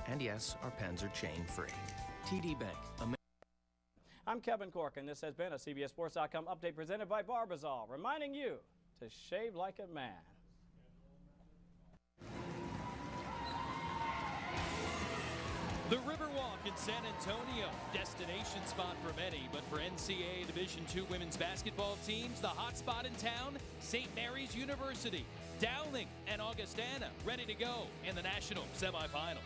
And yes, our pens are chain-free. TD Bank. I'm Kevin Cork, and this has been a CBSSports.com update presented by Barbazol, reminding you to shave like a man. The Riverwalk in San Antonio, destination spot for many, but for NCAA Division II women's basketball teams, the hot spot in town, St. Mary's University. Dowling and Augustana ready to go in the national semifinals.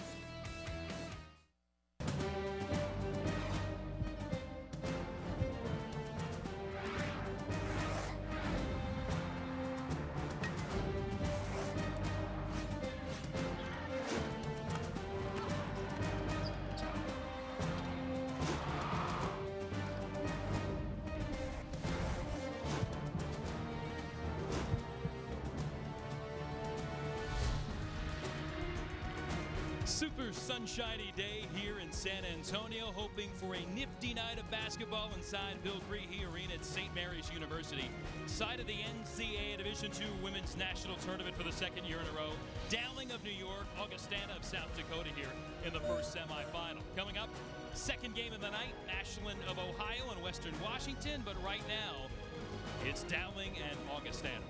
Super sunshiny day here in San Antonio, hoping for a nifty night of basketball inside Bill Greehey Arena at St. Mary's University. Side of the NCAA Division II Women's National Tournament for the second year in a row. Dowling of New York, Augustana of South Dakota here in the first semifinal. Coming up, second game of the night, Ashland of Ohio and Western Washington, but right now, it's Dowling and Augustana.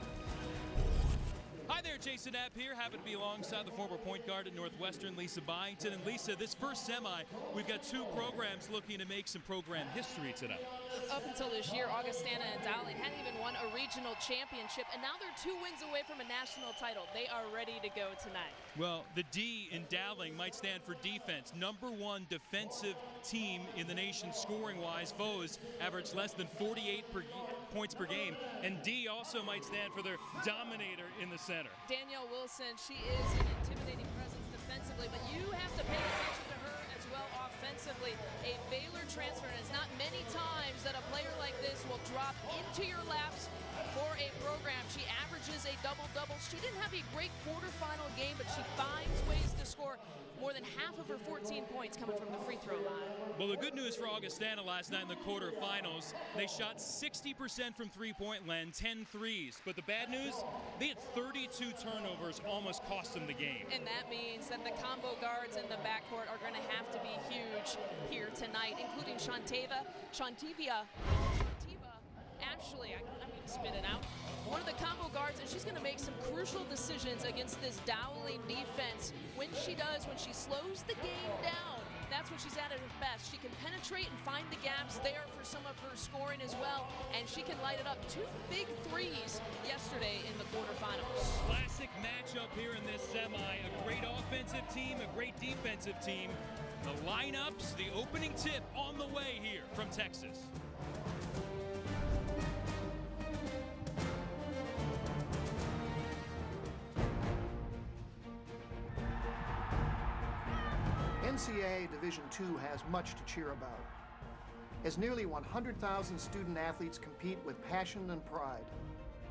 Hi there, Jason Knapp here. Happy to be alongside the former point guard at Northwestern, Lisa Byington. And Lisa, this first semi, we've got two programs looking to make some program history tonight. Up until this year, Augustana and Dowling hadn't even won a regional championship, and now they're 2 wins away from a national title. They are ready to go tonight. Well, the D in Dowling might stand for defense. #1 defensive team in the nation scoring-wise. Foes average less than 48 points per game. And D also might stand for their dominator in the center. Danielle Wilson, she is an intimidating presence defensively, but you have to pay attention to her as well offensively. A Baylor transfer, and it's not many times that a player like this will drop into your laps for a program. She averages a double-double. She didn't have a great quarterfinal game, but she finds ways to score more than half of her 14 points coming from the free throw line. Well, the good news for Augustana last night in the quarterfinals, they shot 60% from three-point land, 10 threes. But the bad news, they had 32 turnovers, almost cost them the game. And that means that the combo guards in the backcourt are going to have to be huge here tonight, including Shantiva Ashley, I'm going to spit it out. One of the combo guards, and she's going to make some crucial decisions against this Dowling defense. When she does, when she slows the game down, that's when she's at her best. She can penetrate and find the gaps there for some of her scoring as well, and she can light it up. 2 big threes yesterday in the quarterfinals. Classic matchup here in this semi. A great offensive team, a great defensive team. The lineups, the opening tip on the way here from Texas. NCAA Division II has much to cheer about, as nearly 100,000 student athletes compete with passion and pride.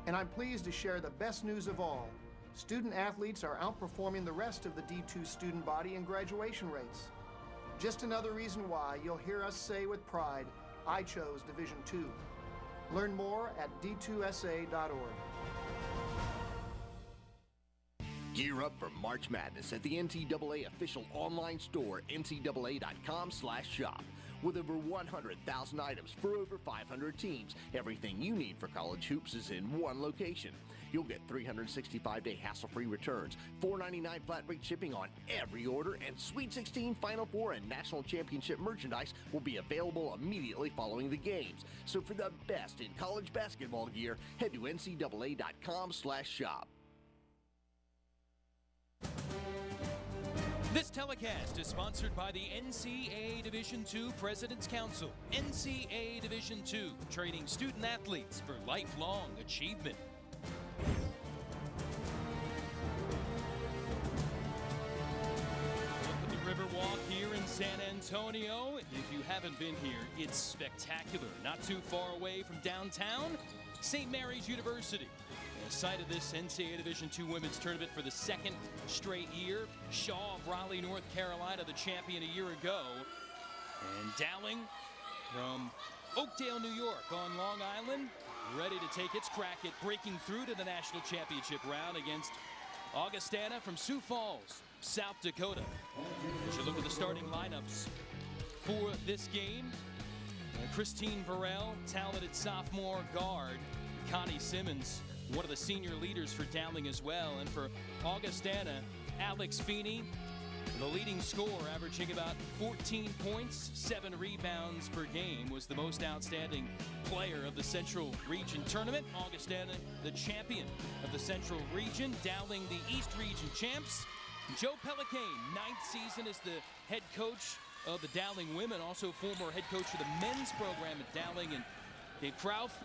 And I'm pleased to share the best news of all. Student athletes are outperforming the rest of the D2 student body in graduation rates. Just another reason why you'll hear us say with pride, I chose Division II. Learn more at d2sa.org. Gear up for March Madness at the NCAA official online store, ncaa.com/shop. With over 100,000 items for over 500 teams, everything you need for college hoops is in one location. You'll get 365-day hassle-free returns, $4.99 flat rate shipping on every order, and Sweet 16, Final Four, and National Championship merchandise will be available immediately following the games. So for the best in college basketball gear, head to ncaa.com/shop. This telecast is sponsored by the NCAA Division II President's Council. NCAA Division II, training student athletes for lifelong achievement. Welcome to Riverwalk here in San Antonio. If you haven't been here, it's spectacular. Not too far away from downtown, St. Mary's University. Site of this NCAA Division II Women's Tournament for the second straight year. Shaw of Raleigh, North Carolina, the champion a year ago. And Dowling from Oakdale, New York on Long Island, ready to take its crack at breaking through to the national championship round against Augustana from Sioux Falls, South Dakota. As you look at the starting lineups for this game, Christine Burrell, talented sophomore guard. Connie Simmons, one of the senior leaders for Dowling as well. And for Augustana, Alex Feeney, the leading scorer, averaging about 14 points, 7 rebounds per game, was the most outstanding player of the Central Region Tournament. Augustana, the champion of the Central Region. Dowling, the East Region champs. Joe Pelicane, 9th season as the head coach of the Dowling women, also former head coach of the men's program at Dowling. And Dave Krauf,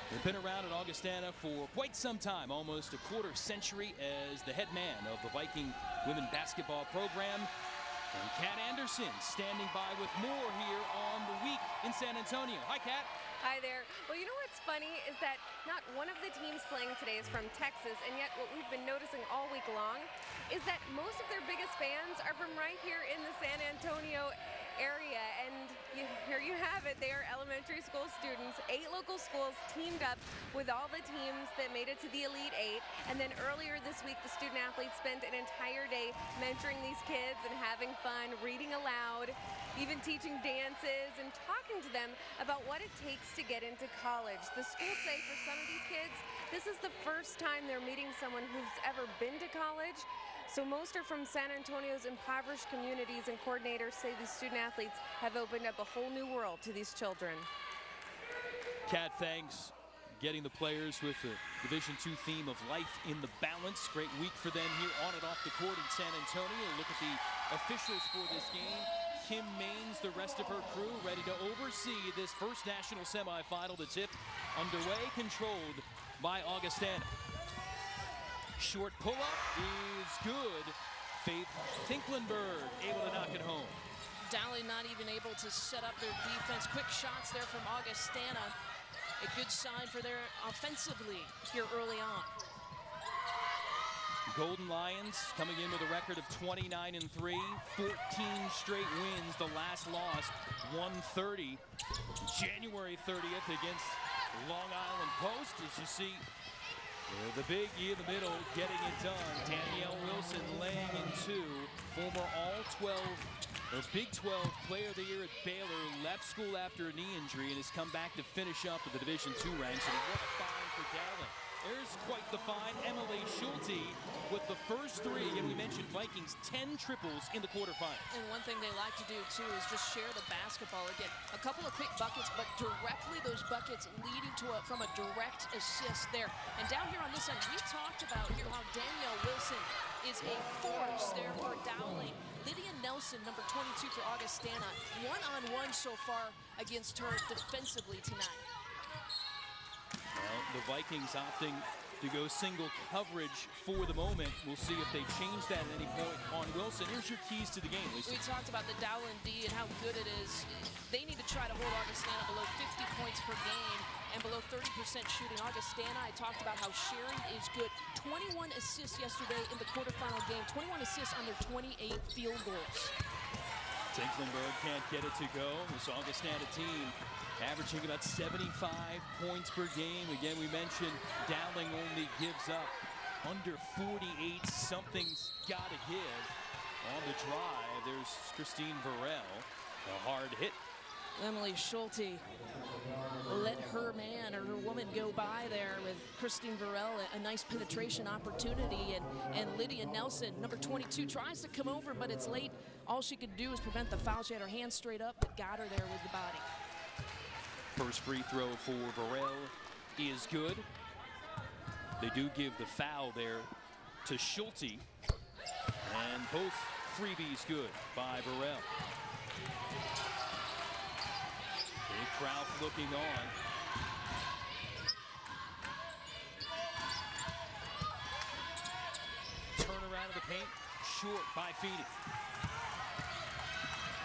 they've been around at Augustana for quite some time, almost a quarter century as the head man of the Viking women basketball program. And Kat Anderson standing by with more here on the week in San Antonio. Hi, Kat. Hi there. Well, you know what's funny is that not one of the teams playing today is from Texas, and yet what we've been noticing all week long is that most of their biggest fans are from right here in the San Antonio area. And here you have it. They are elementary school students. 8 local schools teamed up with all the teams that made it to the Elite 8. And then earlier this week, the student athletes spent an entire day mentoring these kids and having fun, reading aloud, even teaching dances and talking to them about what it takes to get into college. The schools say for some of these kids, this is the first time they're meeting someone who's ever been to college. So most are from San Antonio's impoverished communities, and coordinators say these student athletes have opened up a whole new world to these children. Kat, thanks. Getting the players with the Division II theme of life in the balance. Great week for them here on and off the court in San Antonio. Look at the officials for this game. Kim Maines, the rest of her crew, ready to oversee this first national semifinal. The tip underway, controlled by Augustana. Short pull-up is good. Faith Tinklenberg able to knock it home. Dowling not even able to set up their defense. Quick shots there from Augustana. A good sign for their offensively here early on. Golden Lions coming in with a record of 29-3, 14 straight wins. The last loss, 130, January 30th against Long Island Post. As you see, the big E in the middle getting it done. Danielle Wilson laying in 2. Former All-12 or Big 12 Player of the Year at Baylor. Left school after a knee injury and has come back to finish up at the Division II ranks. And what a find for Dowling. There's quite the find. Emily Schulte with the first 3. And we mentioned Vikings 10 triples in the quarterfinals. And one thing they like to do too is just share the basketball. Again, a couple of quick buckets, but directly those buckets leading to from a direct assist there. And down here on this end, we talked about here how Danielle Wilson is a force there for Dowling. Lydia Nelson, number 22 for Augustana, one-on-one so far against her defensively tonight. Well, the Vikings opting to go single coverage for the moment. We'll see if they change that at any point on Wilson. Here's your keys to the game, Lisa. We talked about the Dowling D and how good it is. They need to try to hold Augustana below 50 points per game and below 30% shooting. Augustana, I talked about how sharing is good. 21 assists yesterday in the quarterfinal game. 21 assists on their 28 field goals. Tinklenberg can't get it to go. This Augustana team averaging about 75 points per game. Again, we mentioned Dowling only gives up under 48. Something's got to give. On the drive, there's Christine Burrell. A hard hit. Emily Schulte let her man or her woman go by there with Christine Burrell, a nice penetration opportunity, and Lydia Nelson, number 22, tries to come over, but it's late. All she could do is prevent the foul. She had her hands straight up, but got her there with the body. First free throw for Burrell is good. They do give the foul there to Schulte, and both freebies good by Burrell. Krauf looking on. Turn around of the paint, short by Feeney.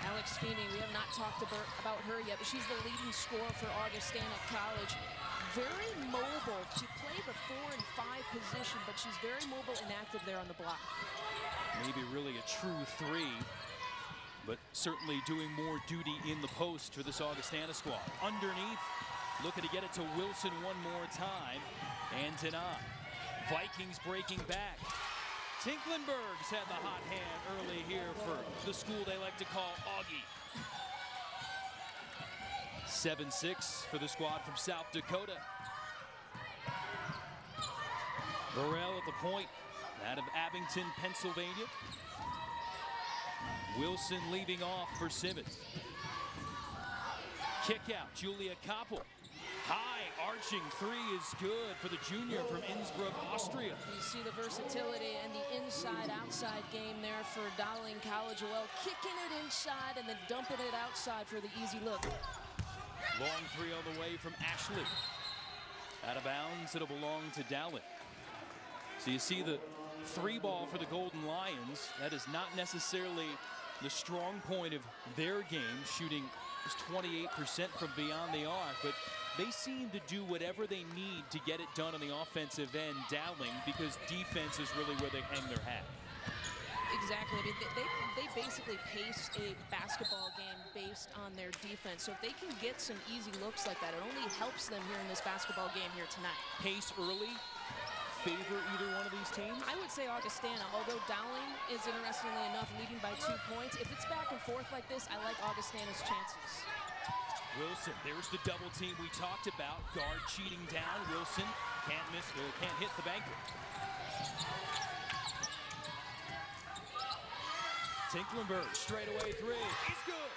Alex Feeney, we have not talked about her yet, but she's the leading scorer for Augustana College. Very mobile. She played the 4 and 5 position, but she's very mobile and active there on the block. Maybe really a true 3. But certainly doing more duty in the post for this Augustana squad. Underneath, looking to get it to Wilson one more time, and deny. Vikings breaking back. Tinklenberg's had the hot hand early here for the school they like to call Augie. 7-6 for the squad from South Dakota. Burrell at the point out of Abington, Pennsylvania. Wilson leaving off for Simmons. Kick out, Julia Koppel. High arching three is good for the junior from Innsbruck, Austria. You see the versatility and the inside-outside game there for Dowling College. Well, kicking it inside and then dumping it outside for the easy look. Long three all the way from Ashley. Out of bounds, it'll belong to Dowling. So you see the three ball for the Golden Lions. That is not necessarily the strong point of their game, shooting just 28% from beyond the arc, but they seem to do whatever they need to get it done on the offensive end, Dowling, because defense is really where they hang their hat. Exactly. I mean, they basically pace a basketball game based on their defense. So if they can get some easy looks like that, it only helps them here in this basketball game here tonight. Pace early, favor either one of these teams? I would say Augustana, although Dowling is interestingly enough leading by 2 points. If it's back and forth like this, I like Augustana's chances. Wilson, there's the double team we talked about. Guard cheating down. Wilson can't miss, or can't hit the banker. Tinklenberg, straightaway three. He's good.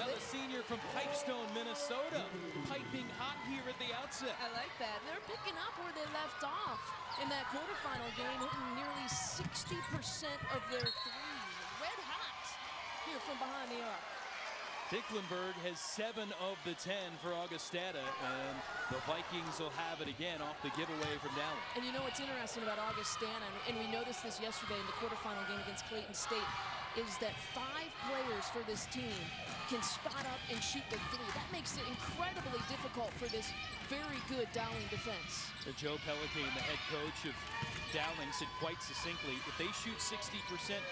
Now the senior from Pipestone, Minnesota, piping hot here at the outset. I like that. And they're picking up where they left off in that quarterfinal game, hitting nearly 60% of their threes. Red hot here from behind the arc. Tinklenberg has 7 of the 10 for Augustana, and the Vikings will have it again off the giveaway from Dowling. And you know what's interesting about Augustana, and we noticed this yesterday in the quarterfinal game against Clayton State, is that 5 players for this team can spot up and shoot the three. That makes it incredibly difficult for this very good Dowling defense. Joe Pelican, the head coach of Dowling, said quite succinctly, if they shoot 60%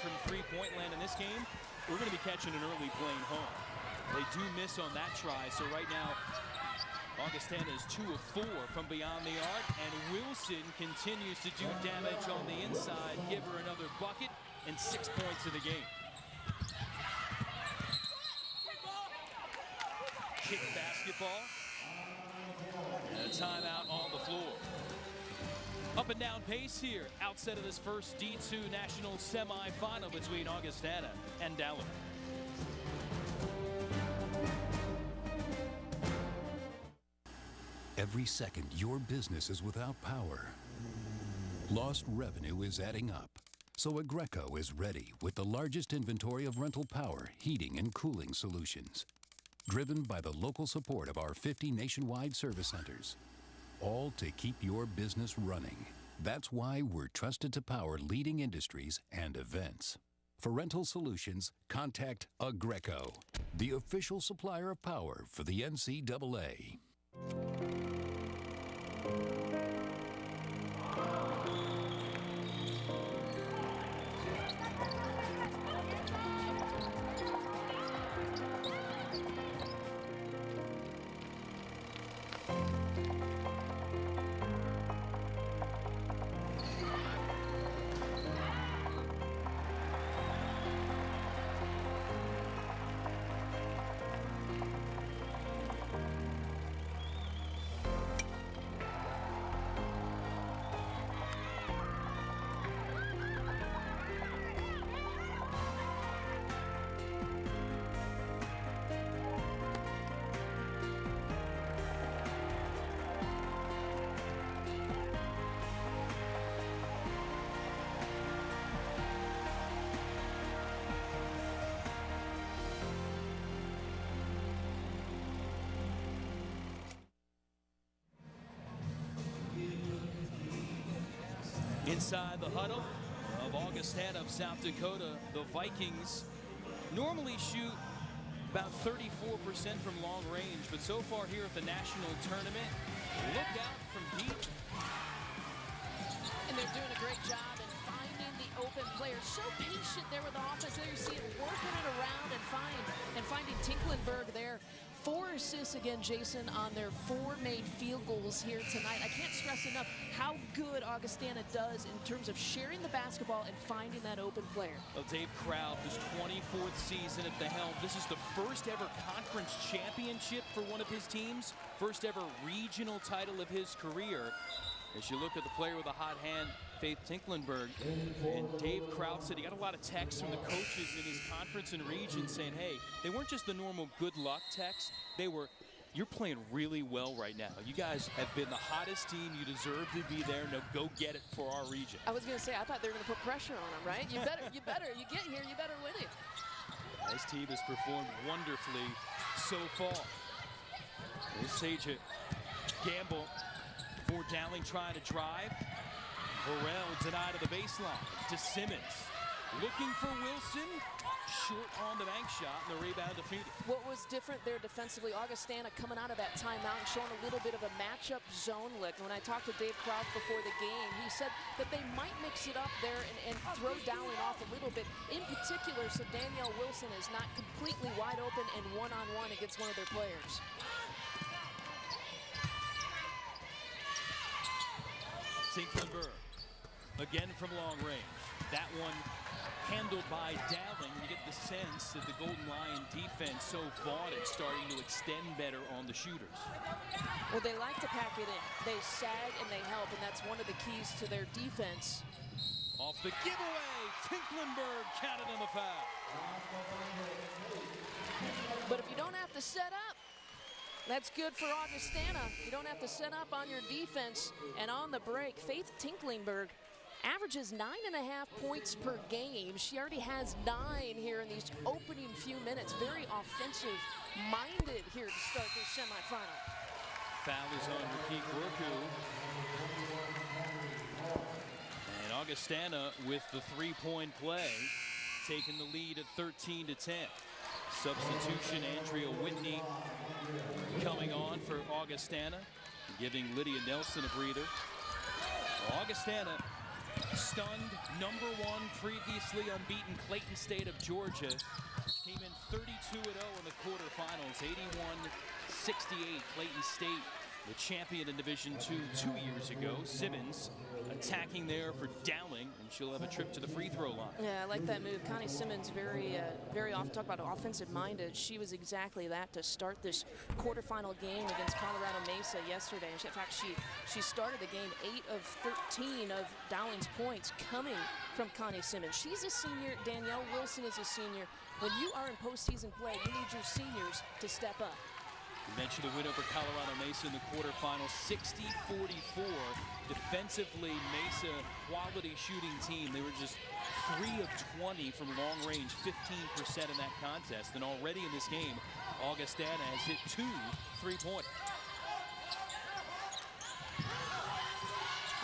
from three-point land in this game, we're going to be catching an early plane home. They do miss on that try, so right now Augustana is 2 of 4 from beyond the arc, and Wilson continues to do damage on the inside. Give her another bucket and 6 points in the game. Kick basketball. And a timeout on the floor. Up and down pace here outside of this first D2 national semifinal between Augustana and Dowling. Every second your business is without power, lost revenue is adding up. So Agreco is ready with the largest inventory of rental power, heating, and cooling solutions. Driven by the local support of our 50 nationwide service centers. All to keep your business running. That's why we're trusted to power leading industries and events. For rental solutions, contact Agreco, the official supplier of power for the NCAA. Inside the huddle of Augustana of South Dakota, the Vikings normally shoot about 34% from long range, but so far here at the national tournament, look out from deep. And they're doing a great job in finding the open players. So patient there with the offense. There you see it working it around and finding Tinklenberg there 4 assists again, Jason, on their 4 made field goals here tonight. I can't stress enough how good Augustana does in terms of sharing the basketball and finding that open player. Well, Dave Kraut, his 24th season at the helm. This is the first ever conference championship for one of his teams. First ever regional title of his career. As you look at the player with a hot hand, Faith Tinklenberg, and Dave Kraut said he got a lot of texts from the coaches in his conference and region saying, hey, they weren't just the normal good luck texts. They were, you're playing really well right now. You guys have been the hottest team. You deserve to be there. Now go get it for our region. I was going to say, I thought they were going to put pressure on him, right? You better, you get here, you better win it. This team has performed wonderfully so far. There's Sage Gamble for Dowling trying to drive. Burrell denied to the baseline to Simmons. Looking for Wilson. Short on the bank shot, and the rebound defeated. What was different there defensively, Augustana coming out of that timeout and showing a little bit of a matchup zone look. When I talked to Dave Kraut before the game, he said that they might mix it up there and throw Dowling off a little bit. In particular, so Danielle Wilson is not completely wide open and one-on-one against one of their players. Tinklenberg again from long range. That one handled by Dowling. You get the sense that the Golden Lion defense so far it's starting to extend better on the shooters. Well, they like to pack it in. They sag and they help, and that's one of the keys to their defense. Off the giveaway, Tinklenberg counted on the foul. But if you don't have to set up, that's good for Augustana. You don't have to set up on your defense. And on the break, Faith Tinklenberg averages 9.5 points per game. She already has 9 here in these opening few minutes. Very offensive-minded here to start this semifinal. Foul is on Rakik Worku. And Augustana with the three-point play, taking the lead at 13-10. Substitution, Andrea Whitney coming on for Augustana, giving Lydia Nelson a breather. Augustana stunned #1 previously unbeaten Clayton State of Georgia. Came in 32-0 in the quarterfinals, 81-68 Clayton State, the champion in Division II 2 years ago. Simmons attacking there for Dowling, and she'll have a trip to the free throw line. Yeah, I like that move. Connie Simmons, very often talk about offensive-minded. She was exactly that to start this quarterfinal game against Colorado Mesa yesterday. In fact, she started the game 8 of 13 of Dowling's points coming from Connie Simmons. She's a senior. Danielle Wilson is a senior. When you are in postseason play, you need your seniors to step up. You mentioned the win over Colorado Mesa in the quarterfinals, 60-44. Defensively, Mesa, quality shooting team. They were just 3 of 20 from long range, 15% in that contest. And already in this game, Augustana has hit 2 3-pointers.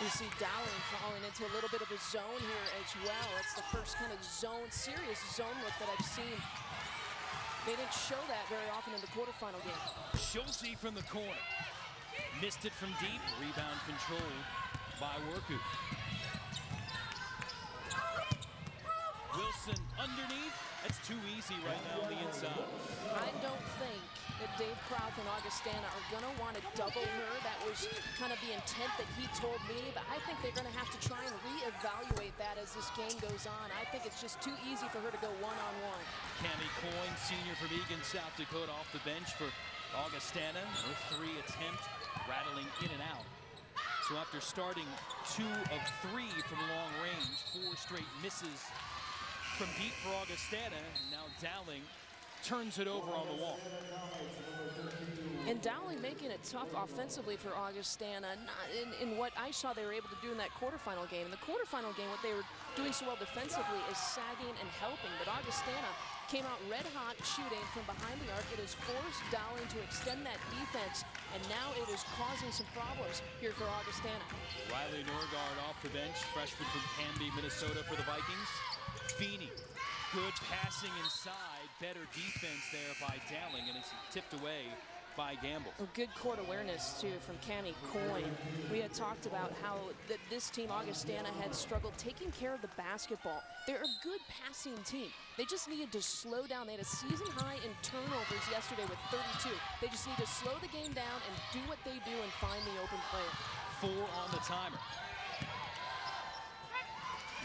You see Dowling falling into a little bit of a zone here as well. It's the first kind of serious zone look that I've seen. They didn't show that very often in the quarterfinal game. Schulze from the corner. Missed it from deep. Rebound controlled by Worku. Wilson underneath. That's too easy right now on the inside. I don't think that Dave Kraut and Augustana are going to want to double her. That was kind of the intent that he told me, but I think they're going to have to try and reevaluate that as this game goes on. I think it's just too easy for her to go one-on-one. Cami Coyne, senior from Egan, South Dakota, off the bench for Augustana. Her 3 attempt, rattling in and out. So after starting 2 of 3 from long range, 4 straight misses from deep for Augustana. Now Dowling turns it over on the wall. And Dowling making it tough offensively for Augustana. Not in what I saw they were able to do in that quarterfinal game. In the quarterfinal game, what they were doing so well defensively is sagging and helping. But Augustana came out red hot shooting from behind the arc. It has forced Dowling to extend that defense, and now it is causing some problems here for Augustana. Riley Norgard off the bench, freshman from Canby, Minnesota for the Vikings. Feeney, good passing inside, better defense there by Dowling, and it's tipped away by Gamble. Well, good court awareness, too, from Connie. We had talked about how this team, Augustana, had struggled taking care of the basketball. They're a good passing team. They just needed to slow down. They had a season high in turnovers yesterday with 32. They just need to slow the game down and do what they do and find the open player. 4 on the timer.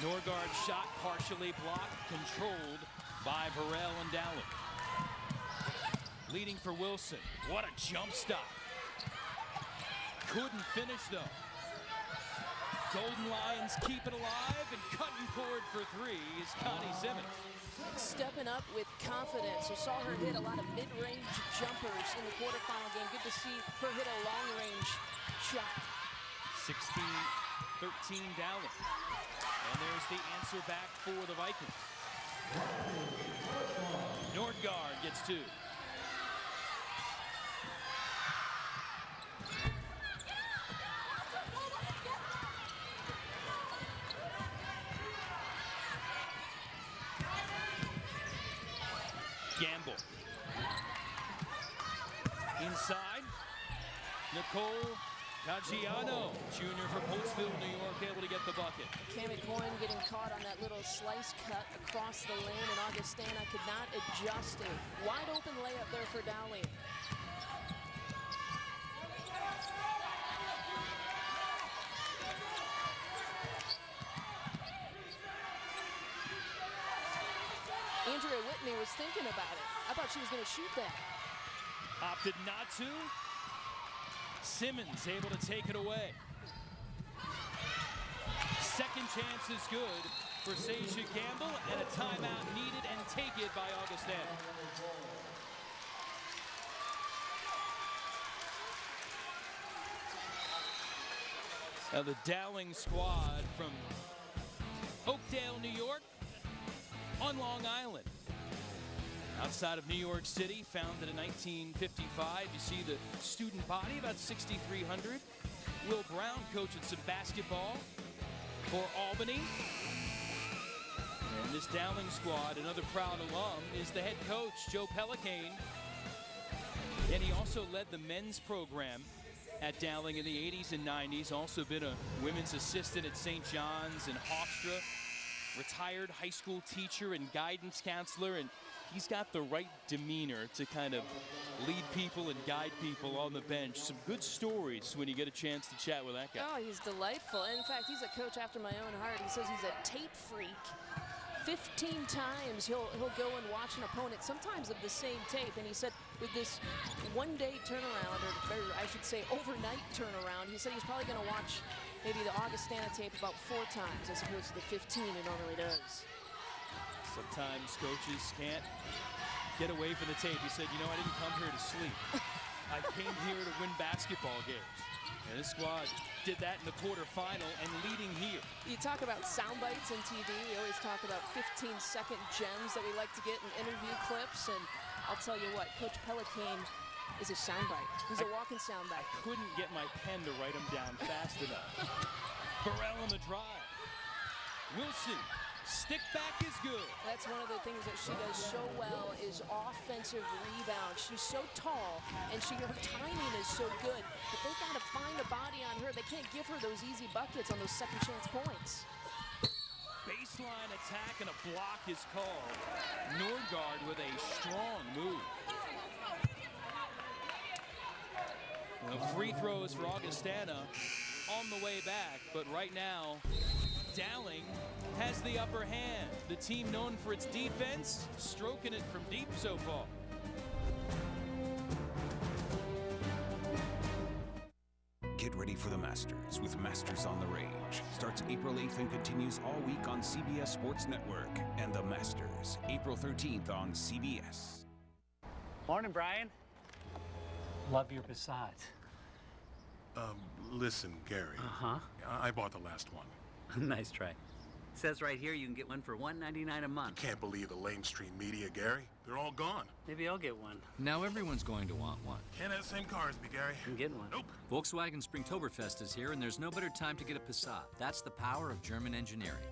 Norgard's shot partially blocked, controlled by Burrell and Dowling. Leading for Wilson. What a jump stop. Couldn't finish though. Golden Lions keep it alive, and cutting forward for 3 is Connie Simmons. Stepping up with confidence. You saw her hit a lot of mid-range jumpers in the quarterfinal game. Good to see her hit a long-range shot. 16-13 Dowling. And there's the answer back for the Vikings. Nordgaard gets 2. Gamble. Inside. Nicole Caggiano, junior for Pottsville, New York, able to get the bucket. Cami Coyne getting caught on that little slice cut across the lane, and Augustana could not adjust. A wide open layup there for Dowling. Andrea Whitney was thinking about it. I thought she was going to shoot that. Opted not to. Simmons able to take it away. Second chance is good for Sasha Gamble, and a timeout needed and taken by Augustana. Now the Dowling squad from Oakdale, New York, on Long Island. Outside of New York City, founded in 1955. You see the student body, about 6,300. Will Brown coaching some basketball for Albany. And this Dowling squad, another proud alum, is the head coach, Joe Pellicane. And he also led the men's program at Dowling in the 80s and 90s. Also been a women's assistant at St. John's and Hofstra. Retired high school teacher and guidance counselor, and he's got the right demeanor to kind of lead people and guide people on the bench. Some good stories when you get a chance to chat with that guy. Oh, he's delightful. In fact, he's a coach after my own heart. He says he's a tape freak. 15 times he'll go and watch an opponent, sometimes of the same tape. And he said with this one-day turnaround, or I should say overnight turnaround, he said he's probably going to watch maybe the Augustana tape about 4 times as opposed to the 15 it normally does. Sometimes coaches can't get away from the tape. He said, you know, I didn't come here to sleep. I came here to win basketball games. And this squad did that in the quarterfinal and leading here. You talk about sound bites in TV. We always talk about 15-second gems that we like to get in interview clips. And I'll tell you what, Coach Pellicane is a soundbite. He's a walking soundbite. I couldn't get my pen to write them down fast enough. Burrell on the drive. Wilson. Stick back is good. That's one of the things that she does so well is offensive rebound. She's so tall, and her timing is so good, but they've got to find a body on her. They can't give her those easy buckets on those second chance points. Baseline attack and a block is called. Nordgaard with a strong move. Well, free throws for Augustana on the way back, but right now, Dowling has the upper hand. The team known for its defense, stroking it from deep so far. Get ready for the Masters with Masters on the Range. Starts April 8th and continues all week on CBS Sports Network. And the Masters, April 13th on CBS. Morning, Brian. Love your Passat. Listen, Gary. Uh-huh. I bought the last one. Nice try. Says right here you can get one for $199 a month. Can't believe the lamestream media, Gary. They're all gone. Maybe I'll get one. Now everyone's going to want one. Can't have the same car as me, Gary. I'm getting one. Nope. Volkswagen Springtoberfest is here, and there's no better time to get a Passat. That's the power of German engineering.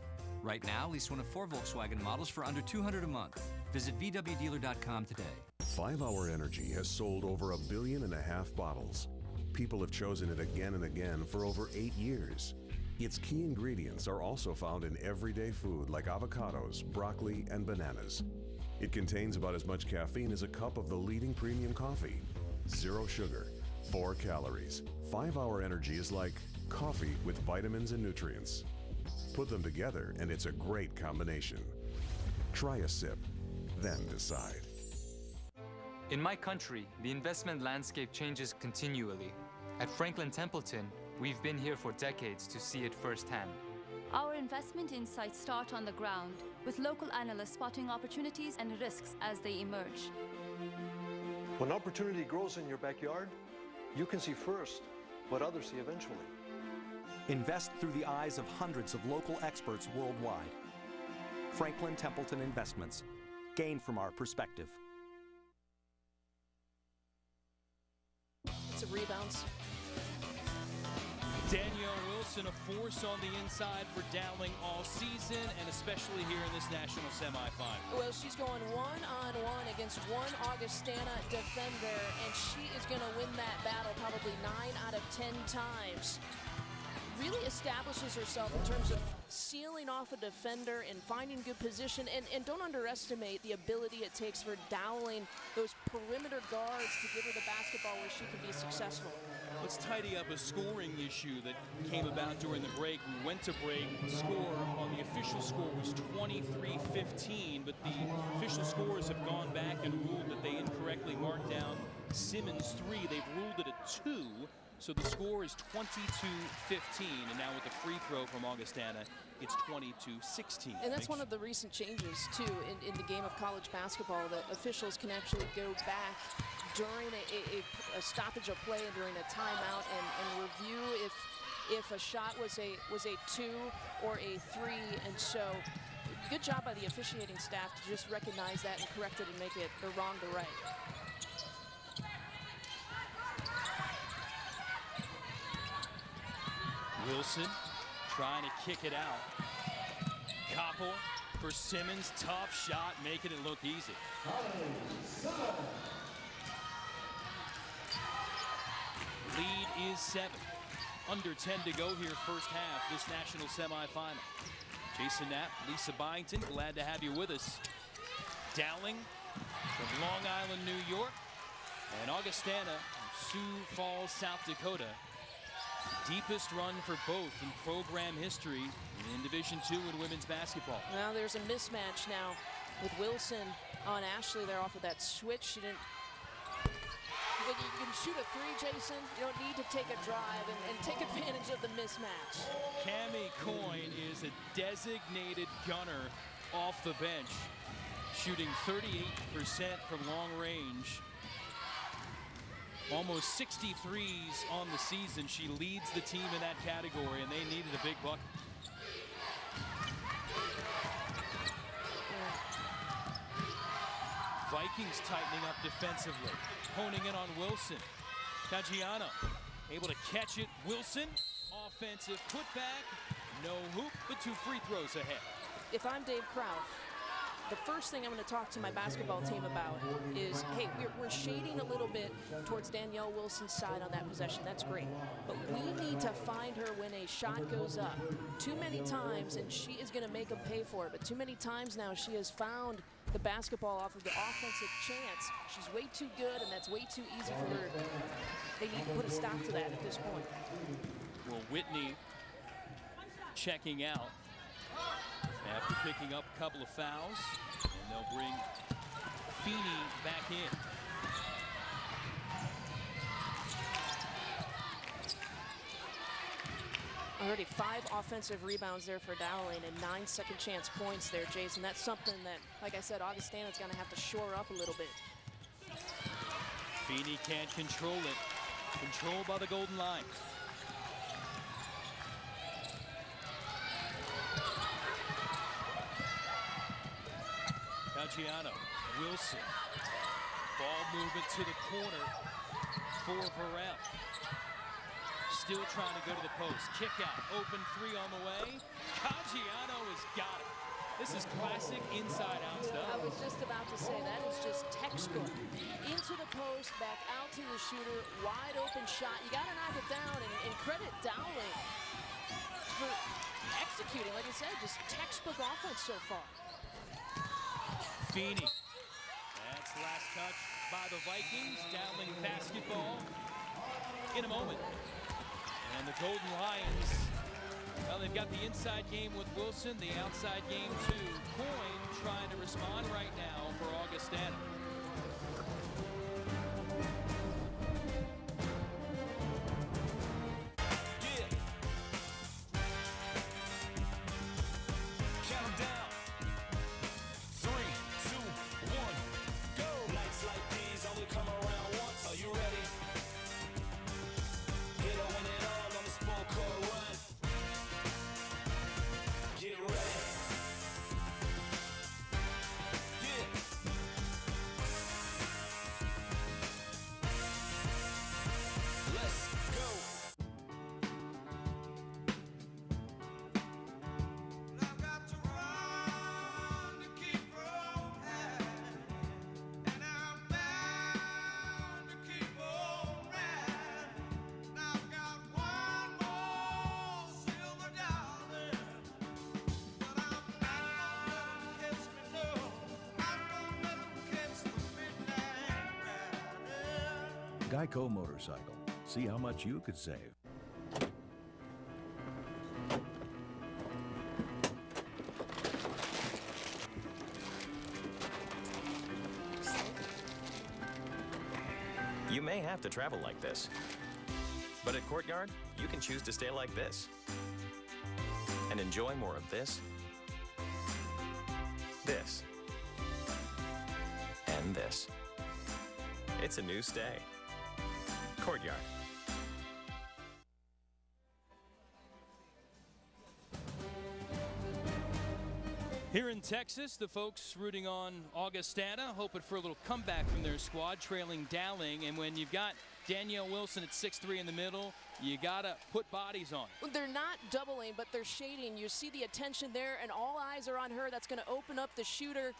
Right now, lease one of 4 Volkswagen models for under $200 a month. Visit VWDealer.com today. 5 Hour Energy has sold over 1.5 billion bottles. People have chosen it again and again for over 8 years. Its key ingredients are also found in everyday food like avocados, broccoli, and bananas. It contains about as much caffeine as a cup of the leading premium coffee. 0 sugar, 4 calories. 5 Hour Energy is like coffee with vitamins and nutrients. Put them together and it's a great combination. Try a sip, then decide. In my country, the investment landscape changes continually. At Franklin Templeton, we've been here for decades to see it firsthand. Our investment insights start on the ground, with local analysts spotting opportunities and risks as they emerge. When opportunity grows in your backyard, you can see first what others see eventually. Invest through the eyes of hundreds of local experts worldwide. Franklin Templeton Investments. Gain from our perspective. It's a rebounds. Danielle Wilson, a force on the inside for Dowling all season, and especially here in this national semifinal. Well, she's going one-on-one against one Augustana defender, and she is going to win that battle probably 9 out of 10 times. Really establishes herself in terms of sealing off a defender and finding good position, and don't underestimate the ability it takes for Dowling, those perimeter guards, to give her the basketball where she can be successful. Let's tidy up a scoring issue that came about during the break. We went to break. The score on the official score was 23-15, but the official scorers have gone back and ruled that they incorrectly marked down Simmons' 3. They've ruled it a 2. So the score is 22-15, and now with the free throw from Augustana, it's 22-16. And that's one of the recent changes, too, in the game of college basketball, that officials can actually go back during a stoppage of play and during a timeout and review if a shot was a 2 or a 3. And so good job by the officiating staff to just recognize that and correct it and make it the wrong to right. Wilson trying to kick it out. Koppel for Simmons. Tough shot, making it look easy. Lead is 7. Under 10 to go here first half, this national semifinal. Jason Knapp, Lisa Byington, glad to have you with us. Dowling from Long Island, New York, and Augustana from Sioux Falls, South Dakota. Deepest run for both in program history in Division II in women's basketball. Now there's a mismatch now with Wilson on Ashley there off of that switch. She didn't. When you can shoot a 3, Jason, you don't need to take a drive and take advantage of the mismatch. Cammie Coyne is a designated gunner off the bench, shooting 38% from long range. Almost 60 threes on the season. She leads the team in that category, and they needed a big bucket. Vikings tightening up defensively, honing in on Wilson. Caggiano able to catch it. Wilson, offensive putback, no hoop, but 2 free throws ahead. If I'm Dave Krauf, the first thing I'm going to talk to my basketball team about is, hey, we're shading a little bit towards Danielle Wilson's side on that possession. That's great. But we need to find her when a shot goes up. Too many times, and she is going to make them pay for it, but too many times now she has found the basketball off of the offensive chance. She's way too good, and that's way too easy for her. They need to put a stop to that at this point. Well, Whitney checking out after picking up a couple of fouls, and they'll bring Feeney back in. Already 5 offensive rebounds there for Dowling and 9 second chance points there, Jason. That's something that, like I said, Augustana's going to have to shore up a little bit. Feeney can't control it. Controlled by the Golden Line. Caggiano, Wilson. Ball movement to the corner for Varel. Still trying to go to the post. Kick out, open 3 on the way. Caggiano has got it. This is classic inside-out stuff. was just about to say, that is just textbook. Into the post, back out to the shooter, wide open shot. You got to knock it down, and credit Dowling for executing. Like I said, just textbook offense so far. Feeney. That's the last touch by the Vikings. Dowling basketball in a moment. And the Golden Lions, well, they've got the inside game with Wilson, the outside game too. Coyne trying to respond right now for Augustana. Geico Motorcycle. See how much you could save. You may have to travel like this, but at Courtyard, you can choose to stay like this and enjoy more of this, this, and this. It's a new stay. Courtyard. Here in Texas, the folks rooting on Augustana, hoping for a little comeback from their squad, trailing Dowling. And when you've got Danielle Wilson at 6'3" in the middle, you gotta put bodies on. They're not doubling, but they're shading. You see the attention there, and all eyes are on her. That's going to open up the shooter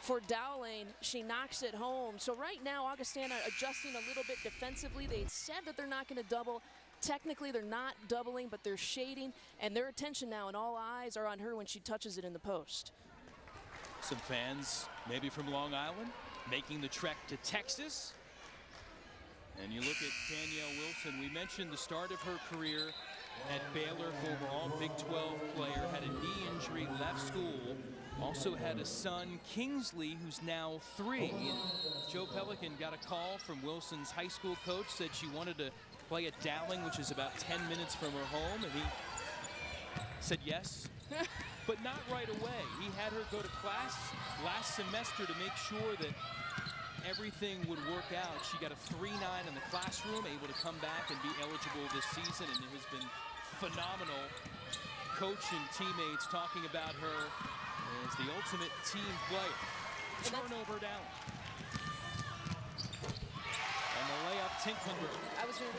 for Dowling. She knocks it home. So right now, Augustana adjusting a little bit defensively. They said that they're not going to double. Technically, they're not doubling, but they're shading, and their attention now and all eyes are on her when she touches it in the post. Some fans, maybe from Long Island, making the trek to Texas. And you look at Danielle Wilson. We mentioned the start of her career at Baylor, former All-Big 12 player, had a knee injury, left school. Also had a son, Kingsley, who's now 3. And Joe Pelican got a call from Wilson's high school coach, said she wanted to play at Dowling, which is about 10 minutes from her home, and he said yes, but not right away. He had her go to class last semester to make sure that everything would work out. She got a 3.9 in the classroom, able to come back and be eligible this season, and it has been phenomenal. Coach and teammates talking about her as the ultimate team player. Turnover down. And the layup, Tinklenberg.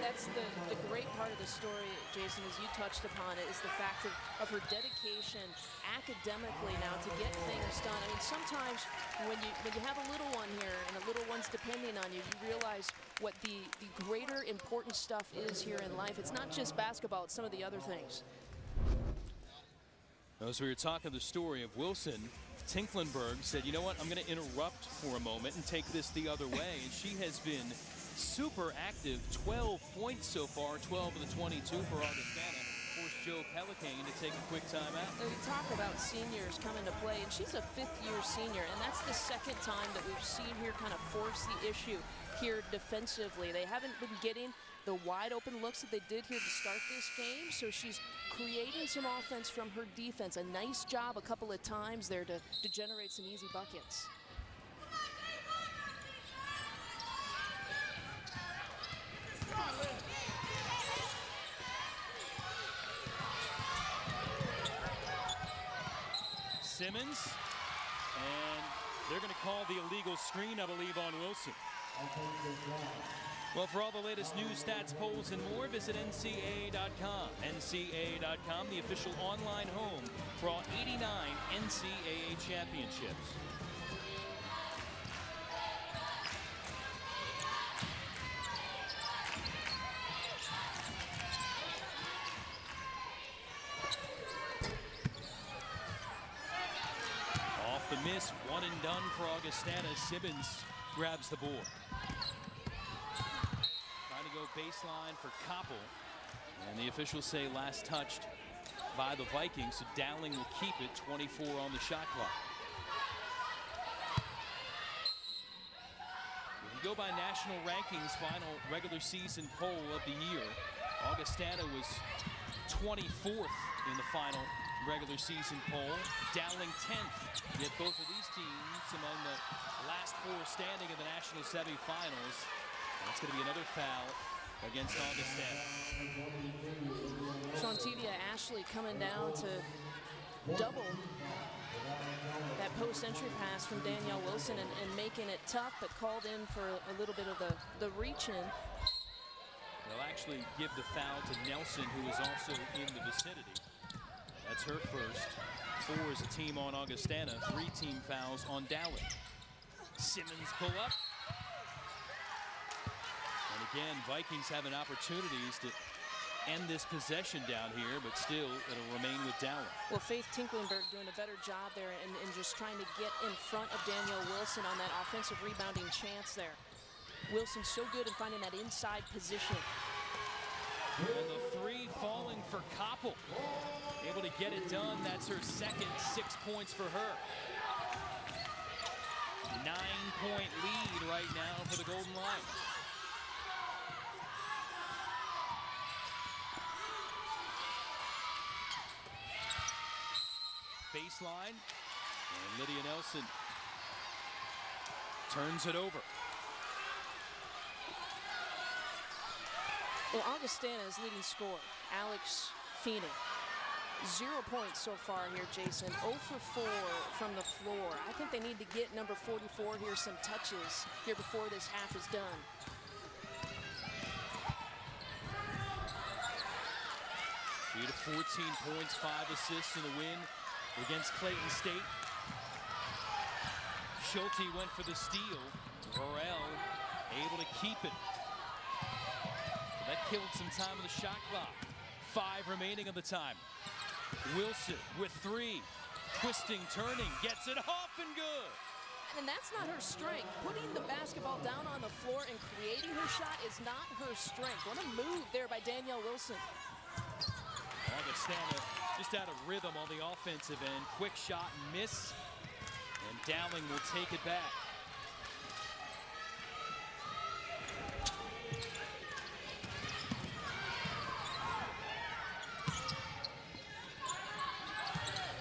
That's the great part of the story, Jason, as you touched upon it, is the fact of her dedication academically now to get things done. I mean, sometimes when you have a little one here and a little one's depending on you, you realize what the greater important stuff is here in life. It's not just basketball, it's some of the other things. As we were talking the story of Wilson, Tinklenberg said, you know what, I'm going to interrupt for a moment and take this the other way. And she has been super active, 12 points so far, 12 of the 22 for Augustana. Forced Joe Pelican to take a quick timeout. We talk about seniors coming to play, and she's a 5th-year senior, and that's the second time that we've seen her kind of force the issue here defensively. They haven't been getting the wide open looks that they did here to start this game, so she's creating some offense from her defense. A nice job a couple of times there to generate some easy buckets. Simmons, and they're going to call the illegal screen, I believe, on Wilson. Well, for all the latest news, stats, polls, and more, visit NCAA.com. NCAA.com, the official online home for all 89 NCAA championships. Off the miss, one and done for Augustana. Simmons grabs the board. Go baseline for Koppel, and the officials say last touched by the Vikings, so Dowling will keep it. 24 on the shot clock. When you go by national rankings, final regular season poll of the year, Augustana was 24th in the final regular season poll, Dowling 10th. Yet both of these teams among the last four standing in the national semifinals. That's going to be another foul against Augustana. So on TV, Ashley coming down to double that post-entry pass from Danielle Wilson and making it tough, but called in for a little bit of the reach-in. They'll actually give the foul to Nelson, who is also in the vicinity. That's her first. 4 as a team on Augustana, 3 team fouls on Dowling. Simmons pull up. Again, Vikings having opportunities to end this possession down here, but still it'll remain with Dowling. Well, Faith Tinklenberg doing a better job there and just trying to get in front of Danielle Wilson on that offensive rebounding chance there. Wilson so good in finding that inside position. And the 3 falling for Koppel. Able to get it done. That's her second, 6 points for her. 9-point lead right now for the Golden Lions. Baseline, and Lydia Nelson turns it over. Well, Augustana's leading scorer, Alex Feeney. 0 points so far here, Jason. 0 for 4 from the floor. I think they need to get number 44 here some touches here before this half is done. She had 14 points, 5 assists in the win against Clayton State. Schulte went for the steal. Burrell able to keep it. That killed some time on the shot clock. 5 remaining of the time. Wilson with 3. Twisting, turning, gets it off and good. And that's not her strength. Putting the basketball down on the floor and creating her shot is not her strength. What a move there by Danielle Wilson. Augustana just out of rhythm on the offensive end. Quick shot, miss, and Dowling will take it back.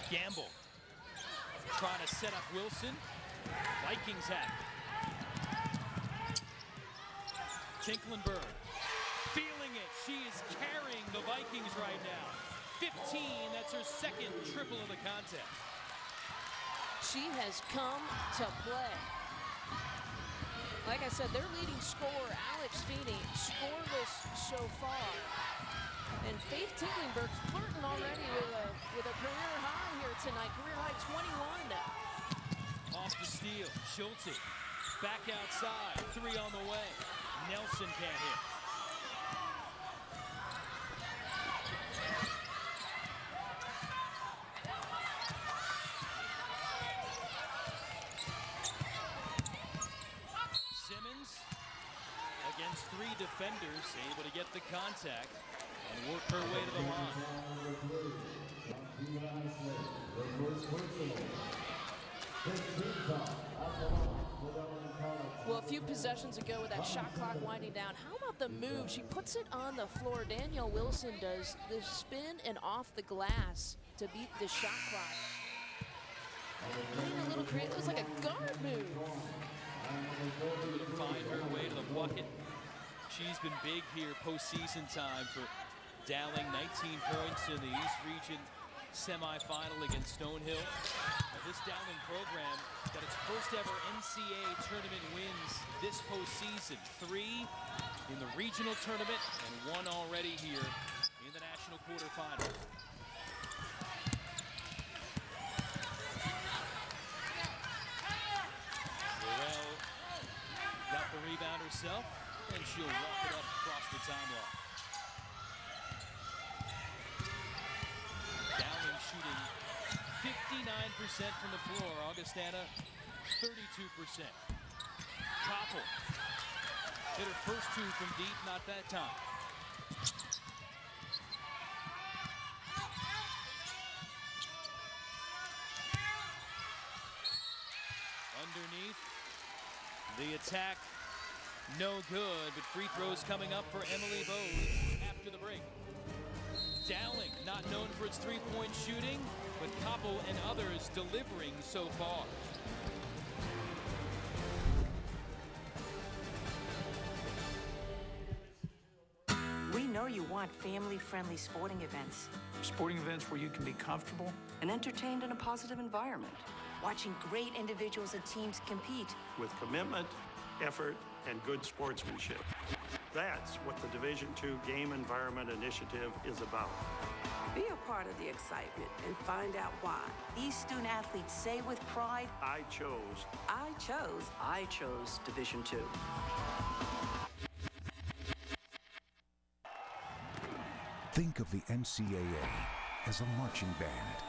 Gamble trying to set up Wilson. Vikings have it. Tinklenberg feeling it. She is carrying the Vikings right now. 15, that's her second triple of the contest. She has come to play. Like I said, their leading scorer, Alex Feeney, scoreless so far. And Faith Tinklenberg's flirting already with a career high here tonight. Career high 21 now. Off the steal, Schulte back outside, 3 on the way. Nelson can't hit. Simmons against 3 defenders, able to get the contact and work her way to the line. Well, a few possessions ago with that shot clock winding down, how about the move? She puts it on the floor. Danielle Wilson does the spin and off the glass to beat the shot clock. Getting a little creative. It was like a guard move. Able to find her way to the bucket. She's been big here postseason time for Dowling. 19 points in the East Region semifinal against Stonehill. This Dowling program got its first ever NCAA tournament wins this postseason. 3 in the regional tournament and 1 already here in the national quarterfinal. Well, got the rebound herself, and she'll walk it up across the timeline. Dowling shooting 59% from the floor. Augustana, 32%. Koppel hit her first 2 from deep, not that time. Underneath, the attack, no good, but free throws coming up for Emily Bose after the break. Dowling, not known for its three-point shooting, but Koppel and others delivering so far. We know you want family-friendly sporting events. Sporting events where you can be comfortable and entertained in a positive environment. Watching great individuals and teams compete. With commitment, effort, and good sportsmanship. That's what the Division II Game Environment Initiative is about. Be a part of the excitement and find out why. These student athletes say with pride, I chose Division II. Think of the NCAA as a marching band.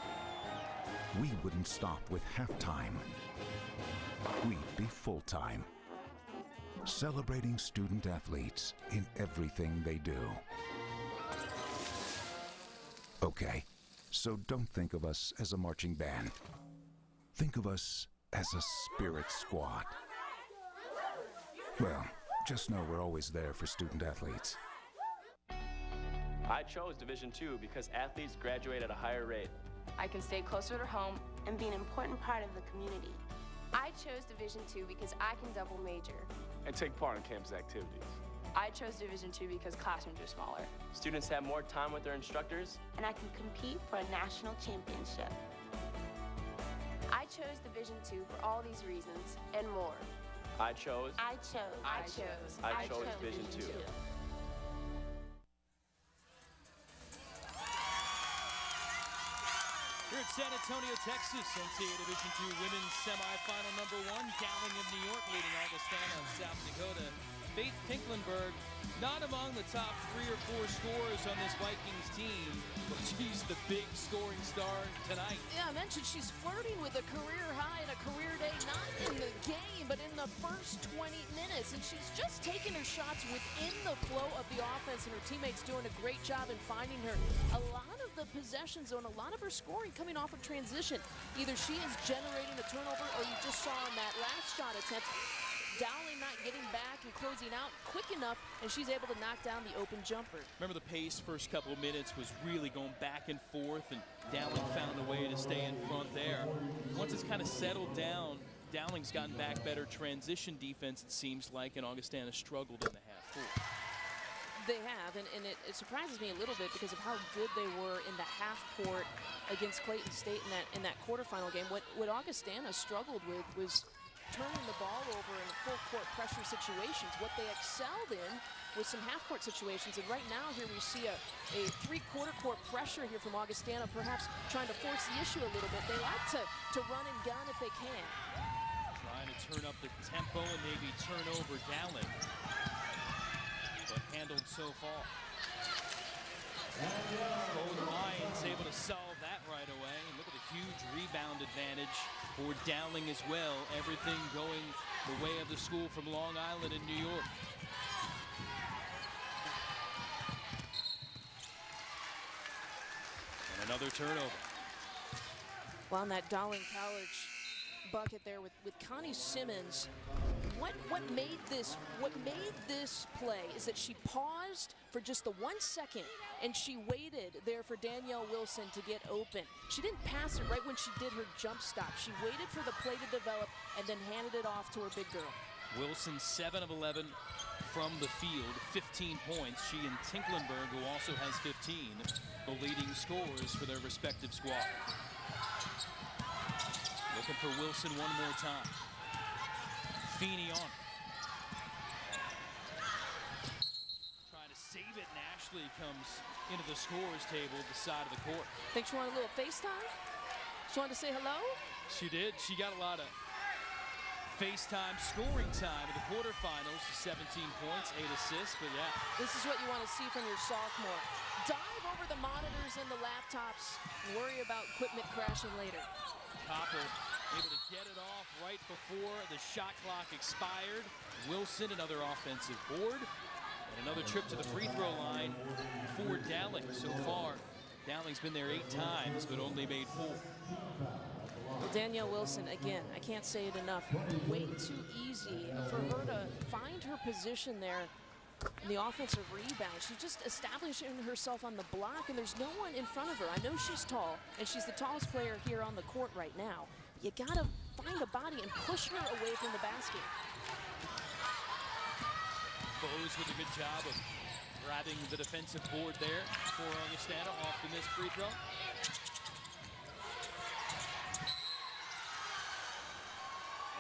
We wouldn't stop with halftime. We'd be full-time. Celebrating student athletes in everything they do. Okay, so don't think of us as a marching band. Think of us as a spirit squad. Well, just know we're always there for student athletes. I chose Division II because athletes graduate at a higher rate. I can stay closer to home and be an important part of the community. I chose Division II because I can double major and take part in campus activities. I chose Division II because classrooms are smaller. Students have more time with their instructors. And I can compete for a national championship. I chose Division II for all these reasons and more. I chose Division II. Here at San Antonio, Texas, NCAA Division II Women's Semifinal number 1. Dowling of New York leading Augustana of South Dakota. Faith Pinklenberg, not among the top 3 or 4 scorers on this Vikings team, but she's the big scoring star tonight. Yeah, I mentioned she's flirting with a career high and a career day, not in the game, but in the first 20 minutes. And she's just taking her shots within the flow of the offense, and her teammates doing a great job in finding her. A lot of the possession zone, a lot of her scoring coming off of transition. Either she is generating a turnover, or you just saw in that last shot attempt, Dowling not getting back and closing out quick enough, and she's able to knock down the open jumper. Remember, the pace first couple of minutes was really going back and forth, and Dowling found a way to stay in front there. Once it's kind of settled down, Dowling's gotten back better transition defense, it seems like, and Augustana struggled in the half court. They have, and it surprises me a little bit because of how good they were in the half court against Clayton State in that quarterfinal game. What Augustana struggled with was turning the ball over in full court pressure situations. What they excelled in was some half court situations, and right now here we see a 3/4 court pressure here from Augustana, perhaps trying to force the issue a little bit. They like to run and gun if they can. Trying to turn up the tempo and maybe turn over Dowling, but handled so far. Both Lions able to solve that right away. And look at the huge rebound advantage for Dowling as well. Everything going the way of the school from Long Island in New York. And another turnover. Well, on that Dowling College bucket there with Connie Simmons, what made this play is that she paused for just the 1 second and she waited there for Danielle Wilson to get open. She didn't pass it right when she did her jump stop. She waited for the play to develop and then handed it off to her big girl. Wilson 7 of 11 from the field, 15 points. She and Tinklenberg, who also has 15, the leading scorers for their respective squad. Looking for Wilson one more time. Feeney on. Trying to save it, and Ashley comes into the scorers table at the side of the court. Think she wanted a little FaceTime? She wanted to say hello? She did. She got a lot of FaceTime scoring time in the quarterfinals. 17 points, 8 assists, but yeah. This is what you want to see from your sophomore. Dive over the monitors and the laptops. Worry about equipment crashing later. Copper able to get it off right before the shot clock expired. Wilson, another offensive board. And another trip to the free throw line for Dowling. So far, Dowling's been there 8 times, but only made 4. Well, Danielle Wilson, again, I can't say it enough. Way too easy for her to find her position there in the offensive rebound. She's just establishing herself on the block, and there's no one in front of her. I know she's tall, and she's the tallest player here on the court right now. You gotta find a body and push her away from the basket. Bose with a good job of grabbing the defensive board there for Augustana off the missed free throw.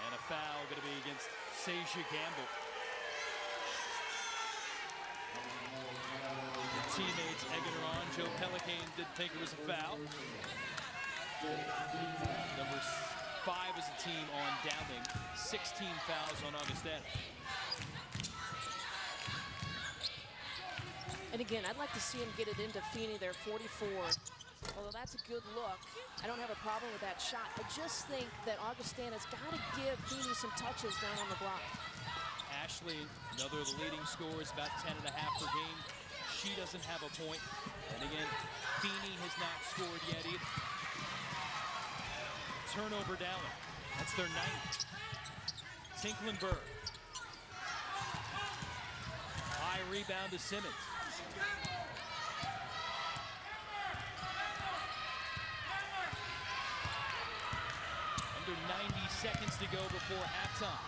And a foul going to be against Seja Gamble. Her teammates egging her on. Joe Pelicane didn't think it was a foul. Number 5 as a team on Dowling. 16 fouls on Augustana. And again, I'd like to see him get it into Feeney there, 44. Although that's a good look, I don't have a problem with that shot. I just think that Augustana's got to give Feeney some touches down on the block. Ashley, another of the leading scorers, about 10.5 per game. She doesn't have a point. And again, Feeney has not scored yet either. Turnover Dowling. That's their 9th. Tinklenberg. High rebound to Simmons. Under 90 seconds to go before halftime.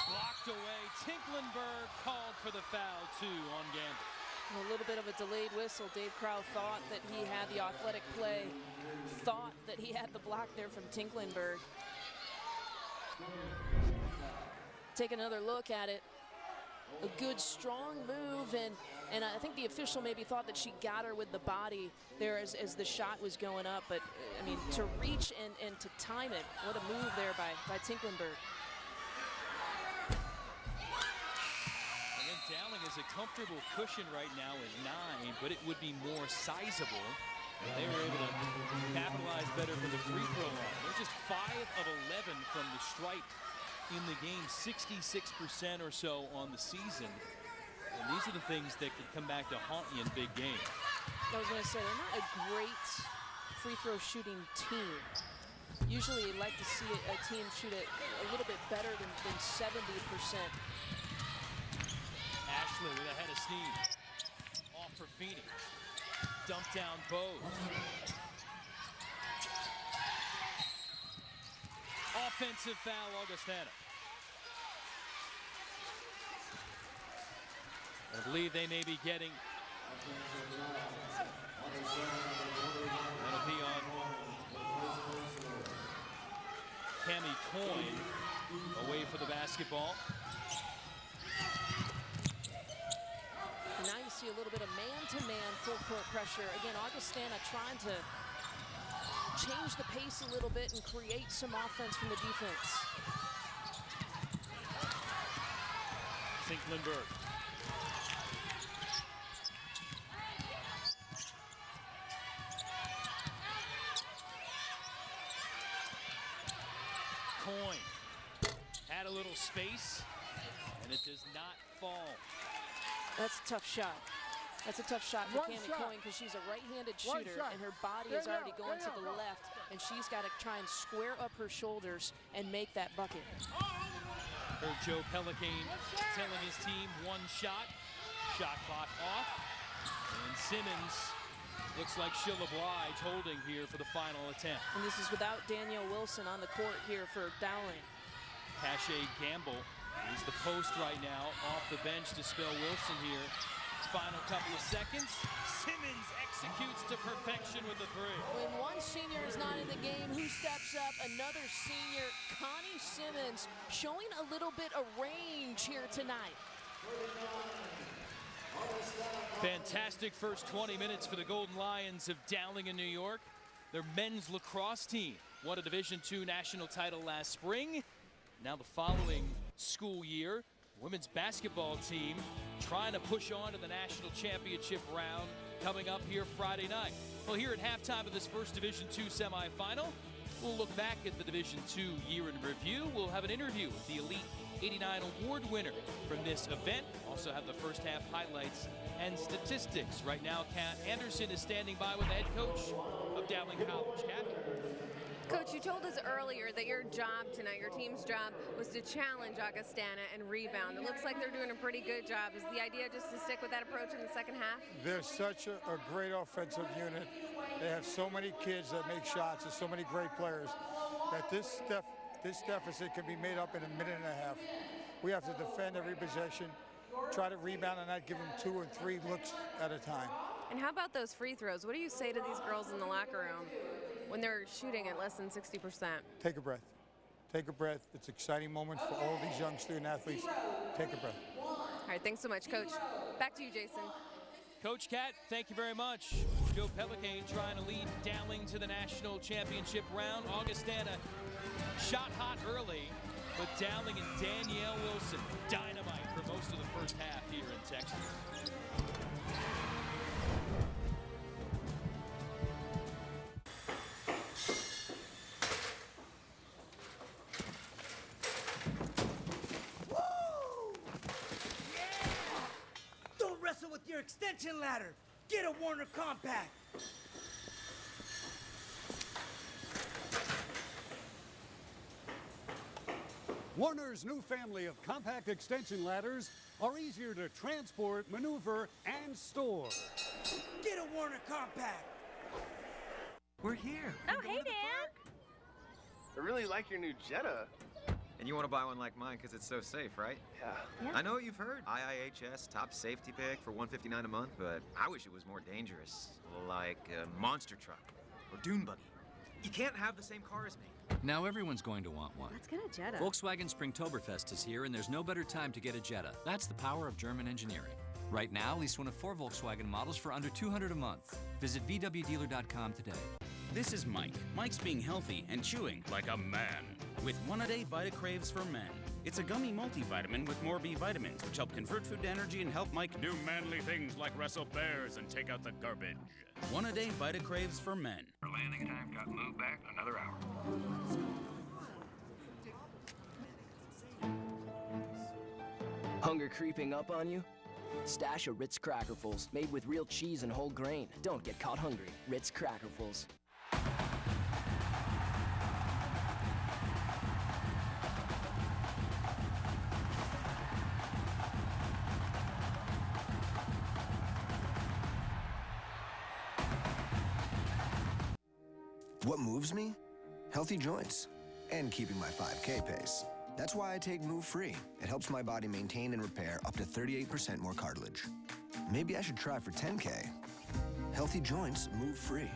Blocked away. Tinklenberg called for the foul, too, on Gamble. A little bit of a delayed whistle. Dave Crow thought that he had the athletic play, thought that he had the block there from Tinklenberg. Take another look at it. A good, strong move, and I think the official maybe thought that she got her with the body there as the shot was going up. But, I mean, to reach and to time it, what a move there by Tinklenberg. Dowling is a comfortable cushion right now at 9, but it would be more sizable. They were able to capitalize better from the free throw line. They're just 5 of 11 from the stripe in the game, 66% or so on the season. And these are the things that could come back to haunt you in big games. I was going to say, they're not a great free throw shooting team. Usually you'd like to see a team shoot it a little bit better than 70%. Ashley with a head of steam. Off for Feeney. Dump down Bose. Offensive foul, Augustana. I believe they may be getting. That'll be on Cammie Coyne away for the basketball. And now you see a little bit of man-to-man full court pressure. Again, Augustana trying to change the pace a little bit and create some offense from the defense. Tinklenberg. Coyne had a little space, and it does not fall. That's a tough shot. That's a tough shot for Cammie Coyne because she's a right-handed shooter and her body is already going to the left, and she's got to try and square up her shoulders and make that bucket. Heard Joe Pelicane telling his team 1 shot. Shot clock off. And Simmons Looks like she'll oblige holding here for the final attempt. And this is without Danielle Wilson on the court here for Dowling. Cache Gamble is the post right now, off the bench to spell Wilson here. Final couple of seconds. Simmons executes to perfection with the three. When one senior is not in the game, who steps up? Another senior, Connie Simmons, showing a little bit of range here tonight. Fantastic first 20 minutes for the Golden Lions of Dowling in New York. Their men's lacrosse team won a Division II national title last spring. Now the following school year, women's basketball team trying to push on to the national championship round coming up here Friday night. Well, here at halftime of this first Division II semifinal, we'll look back at the Division II year in review. We'll have an interview with the Elite 89 award winner from this event. Also have the first half highlights and statistics. Right now, Kat Anderson is standing by with the head coach of Dowling College. Kat? Coach, you told us earlier that your job tonight, your team's job, was to challenge Augustana and rebound. It looks like they're doing a pretty good job. Is the idea just to stick with that approach in the second half? They're such a great offensive unit. They have so many kids that make shots and so many great players that this deficit can be made up in a minute and a half. We have to defend every possession, try to rebound and not give them 2 or 3 looks at a time. And how about those free throws? What do you say to these girls in the locker room when they're shooting at less than 60%? Take a breath. Take a breath. It's an exciting moment for all these young student athletes. Take a breath. All right, thanks so much, Coach. Back to you, Jason. Coach Kat, thank you very much. Joe Pellicane trying to lead Dowling to the national championship round. Augustana shot hot early, but Dowling and Danielle Wilson, dynamite for most of the first half here in Texas. Don't wrestle with your extension ladder. Get a Warner Compact. Warner's new family of compact extension ladders are easier to transport, maneuver, and store. Get a Warner Compact. We're here. Oh, hey, Dan. I really like your new Jetta. And you want to buy one like mine because it's so safe, right? Yeah. I know what you've heard. IIHS, top safety pick for $159 a month, but I wish it was more dangerous. Like a monster truck or dune buggy. You can't have the same car as me. Now everyone's going to want one. Let's get a Jetta. Volkswagen Springtoberfest is here, and there's no better time to get a Jetta. That's the power of German engineering. Right now, lease one of 4 Volkswagen models for under $200 a month. Visit VWDealer.com today. This is Mike. Mike's being healthy and chewing like a man with One-A-Day Vitacraves for Men. It's a gummy multivitamin with more B vitamins, which help convert food to energy and help Mike do manly things like wrestle bears and take out the garbage. One-A-Day Vitacraves for Men. Our landing time got moved back another hour. Hunger creeping up on you? Stash a Ritz Crackerfuls made with real cheese and whole grain. Don't get caught hungry. Ritz Crackerfuls. What moves me? Healthy joints and keeping my 5K pace. That's why I take Move Free. It helps my body maintain and repair up to 38% more cartilage. Maybe I should try for 10K. Healthy joints, Move Free.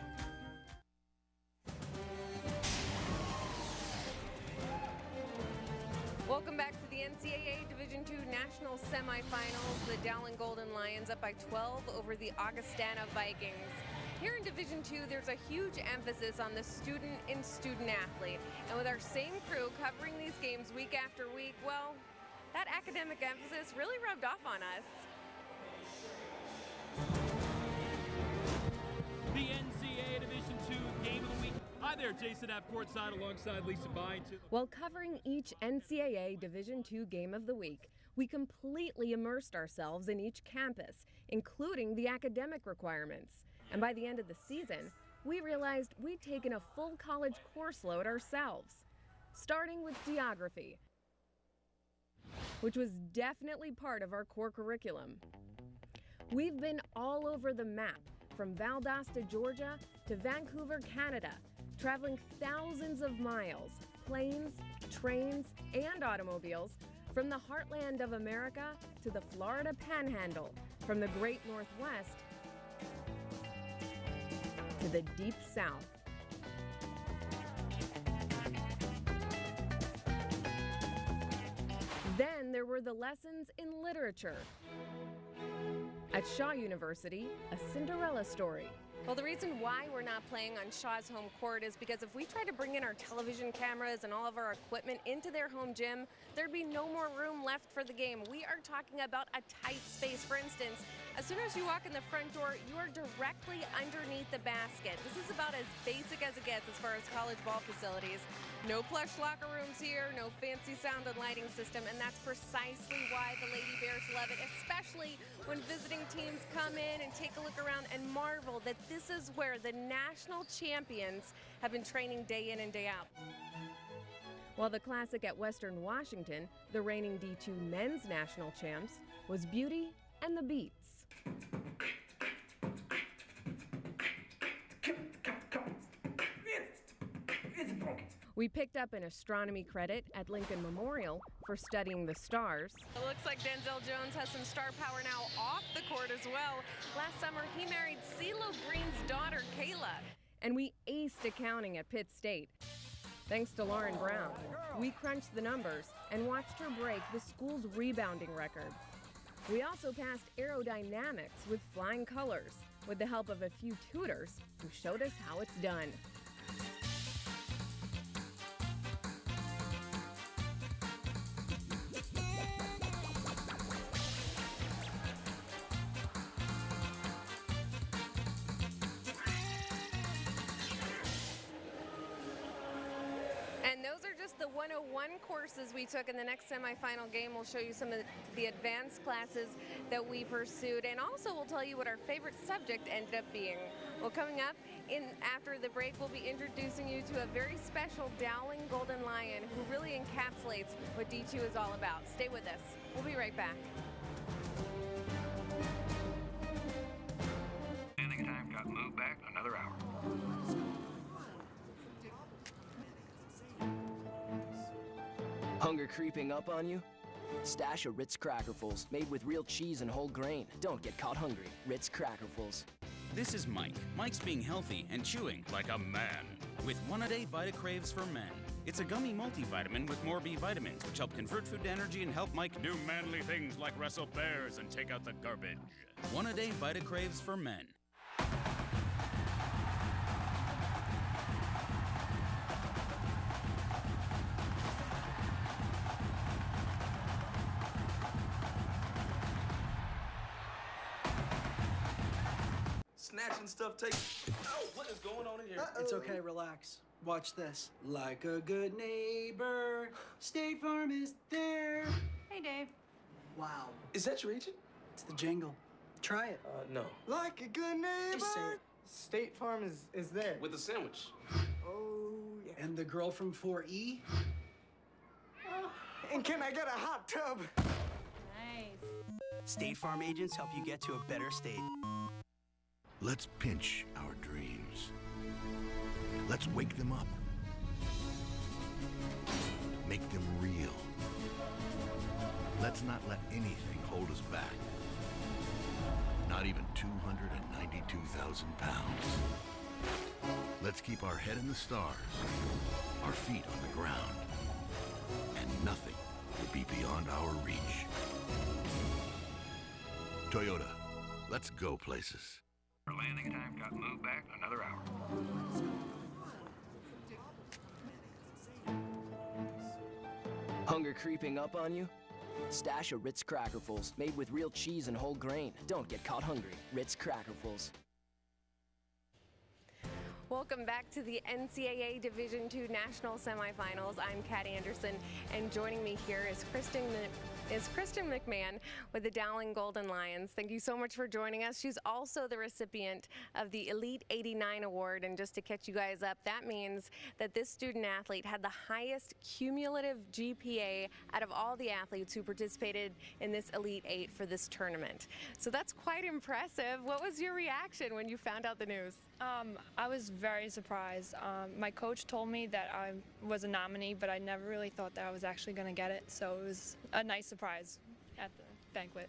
Welcome back to the NCAA Division II National Semifinals. The Dowling Golden Lions up by 12 over the Augustana Vikings. Here in Division II, there's a huge emphasis on the student-in-student athlete. And with our same crew covering these games week after week, well, that academic emphasis really rubbed off on us. The NCAA Division II Game of the Week. Hi there, Jason App courtside alongside Lisa Byington. While covering each NCAA Division II Game of the Week, we completely immersed ourselves in each campus, including the academic requirements. And by the end of the season, we realized we'd taken a full college course load ourselves, starting with geography, which was definitely part of our core curriculum. We've been all over the map, from Valdosta, Georgia to Vancouver, Canada, traveling thousands of miles, planes, trains, and automobiles, from the heartland of America to the Florida Panhandle, from the Great Northwest to the Deep South. Then there were the lessons in literature. At Shaw University, a Cinderella story. Well, the reason why we're not playing on Shaw's home court is because if we try to bring in our television cameras and all of our equipment into their home gym, there'd be no more room left for the game. We are talking about a tight space. For instance, as soon as you walk in the front door, you are directly underneath the basket. This is about as basic as it gets as far as college ball facilities. No plush locker rooms here, no fancy sound and lighting system, and that's precisely why the Lady Bears love it, especially when visiting teams come in and take a look around and marvel that this is where the national champions have been training day in and day out. While the classic at Western Washington, the reigning D2 men's national champs, was Beauty and the Beats. We picked up an astronomy credit at Lincoln Memorial for studying the stars. It looks like Denzel Jones has some star power now off the court as well. Last summer, he married CeeLo Green's daughter, Kayla. And we aced accounting at Pitt State. Thanks to Lauren Brown, we crunched the numbers and watched her break the school's rebounding record. We also passed aerodynamics with flying colors, with the help of a few tutors who showed us how it's done. And those are just the 101 courses we took. In the next semifinal game, we'll show you some of the advanced classes that we pursued, and also we'll tell you what our favorite subject ended up being. Well, coming up after the break, we'll be introducing you to a very special Dowling Golden Lion who really encapsulates what D2 is all about. Stay with us. We'll be right back. Landing time got moved back another hour. Hunger creeping up on you? Stash a Ritz Crackerfuls made with real cheese and whole grain. Don't get caught hungry. Ritz Crackerfuls. This is Mike. Mike's being healthy and chewing like a man. With One-A-Day Vita-Craves for Men. It's a gummy multivitamin with more B vitamins, which help convert food to energy and help Mike do manly things like wrestle bears and take out the garbage. One-A-Day Vita-Craves for Men. Snatching stuff takes. Oh, what is going on in here? It's okay, relax. Watch this. Like a good neighbor, State Farm is there. Hey, Dave. Wow. Is that your agent? It's the jingle. Try it. No. Like a good neighbor. Just say it. State Farm is there. With a sandwich. Oh, yeah. And the girl from 4E? And can I get a hot tub? Nice. State Farm agents help you get to a better state. Let's pinch our dreams. Let's wake them up. Make them real. Let's not let anything hold us back. Not even 292,000 pounds. Let's keep our head in the stars, our feet on the ground, and nothing will be beyond our reach. Toyota, let's go places. Our landing time got moved back another hour. Hunger creeping up on you? Stash a Ritz Crackerfuls made with real cheese and whole grain. Don't get caught hungry. Ritz Crackerfuls. Welcome back to the NCAA Division II National Semifinals. I'm Kat Anderson, and joining me here is Kristen is Kristen McMahon with the Dowling Golden Lions. Thank you so much for joining us. She's also the recipient of the Elite 89 Award. And just to catch you guys up, that means that this student athlete had the highest cumulative GPA out of all the athletes who participated in this Elite 8 for this tournament. So that's quite impressive. What was your reaction when you found out the news? I was very surprised. My coach told me that I was a nominee, but I never really thought that I was actually going to get it. So it was a nice surprise at the banquet.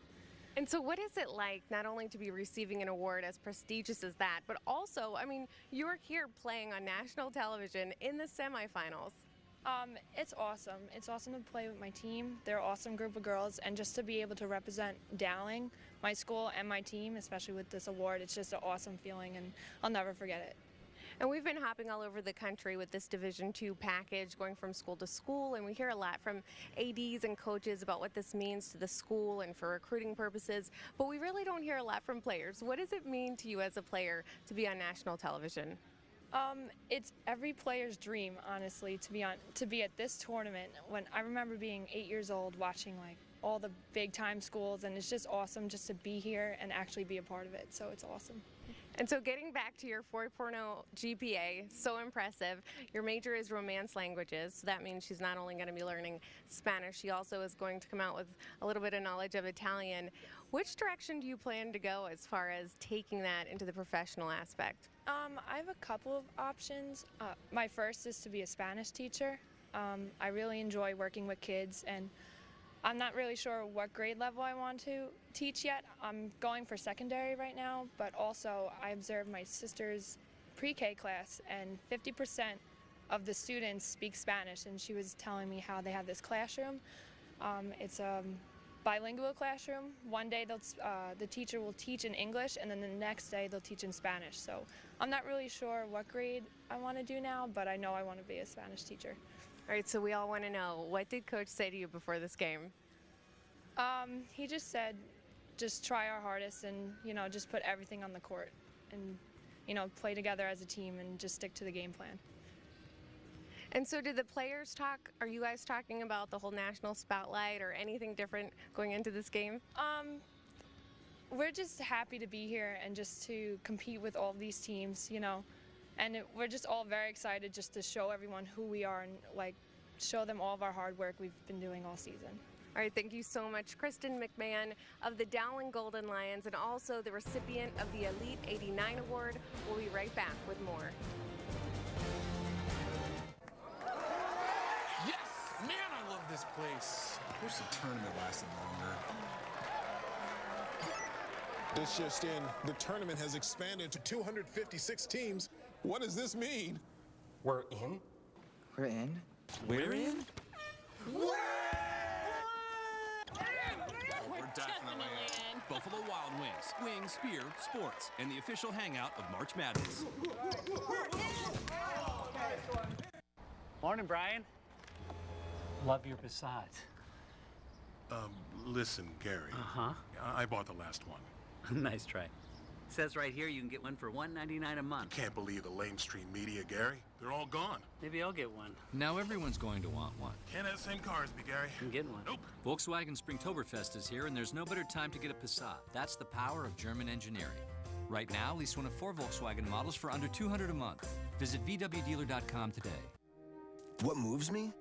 And so what is it like not only to be receiving an award as prestigious as that, but also, I mean, you're here playing on national television in the semifinals. It's awesome. It's awesome to play with my team. They're an awesome group of girls, and just to be able to represent Dowling, my school, and my team, especially with this award, it's just an awesome feeling, and I'll never forget it. And we've been hopping all over the country with this Division II package, going from school to school, and we hear a lot from ADs and coaches about what this means to the school and for recruiting purposes, but we really don't hear a lot from players. What does it mean to you as a player to be on national television? It's every player's dream, honestly, to be at this tournament. When I remember being 8 years old, watching like all the big time schools, and it's just awesome just to be here and actually be a part of it. So it's awesome. And so getting back to your 4.0 GPA, so impressive. Your major is Romance languages, so that means she's not only going to be learning Spanish, she also is going to come out with a little bit of knowledge of Italian. Which direction do you plan to go as far as taking that into the professional aspect? I have a couple of options. My first is to be a Spanish teacher. I really enjoy working with kids, and I'm not really sure what grade level I want to teach yet. I'm going for secondary right now, but also I observed my sister's pre-K class, and 50% of the students speak Spanish, and she was telling me how they have this classroom. It's a bilingual classroom. One day the teacher will teach in English, and then the next day they'll teach in Spanish. So I'm not really sure what grade I want to do now, but I know I want to be a Spanish teacher. All right, so we all want to know, what did Coach say to you before this game? He just said, just try our hardest and, just put everything on the court and, play together as a team and just stick to the game plan. And so did the players talk, are you guys talking about the whole national spotlight or anything different going into this game? We're just happy to be here and just to compete with all these teams, and we're just all very excited just to show everyone who we are and show them all of our hard work we've been doing all season. All right, thank you so much, Kristen McMahon of the Dowling Golden Lions, and also the recipient of the Elite 89 Award. We'll be right back with more. Yes! Man, I love this place. Wish the tournament lasted longer. This just in, the tournament has expanded to 256 teams. What does this mean? We're in? We're in? We're in? We're definitely in. Buffalo Wild Wings. Wings, beer, sports, and the official hangout of March Madness. Morning, Brian. Love your Passat. Listen, Gary. Uh-huh. I bought the last one. Nice try. Says right here you can get one for $199 a month. Can't believe the lamestream media, Gary. They're all gone. Maybe I'll get one. Now everyone's going to want one. Can't have the same car as me, Gary. I'm getting one. Nope. Volkswagen Springtoberfest is here, and there's no better time to get a Passat. That's the power of German engineering. Right now, lease one of 4 Volkswagen models for under $200 a month. Visit VWDealer.com today. What moves me?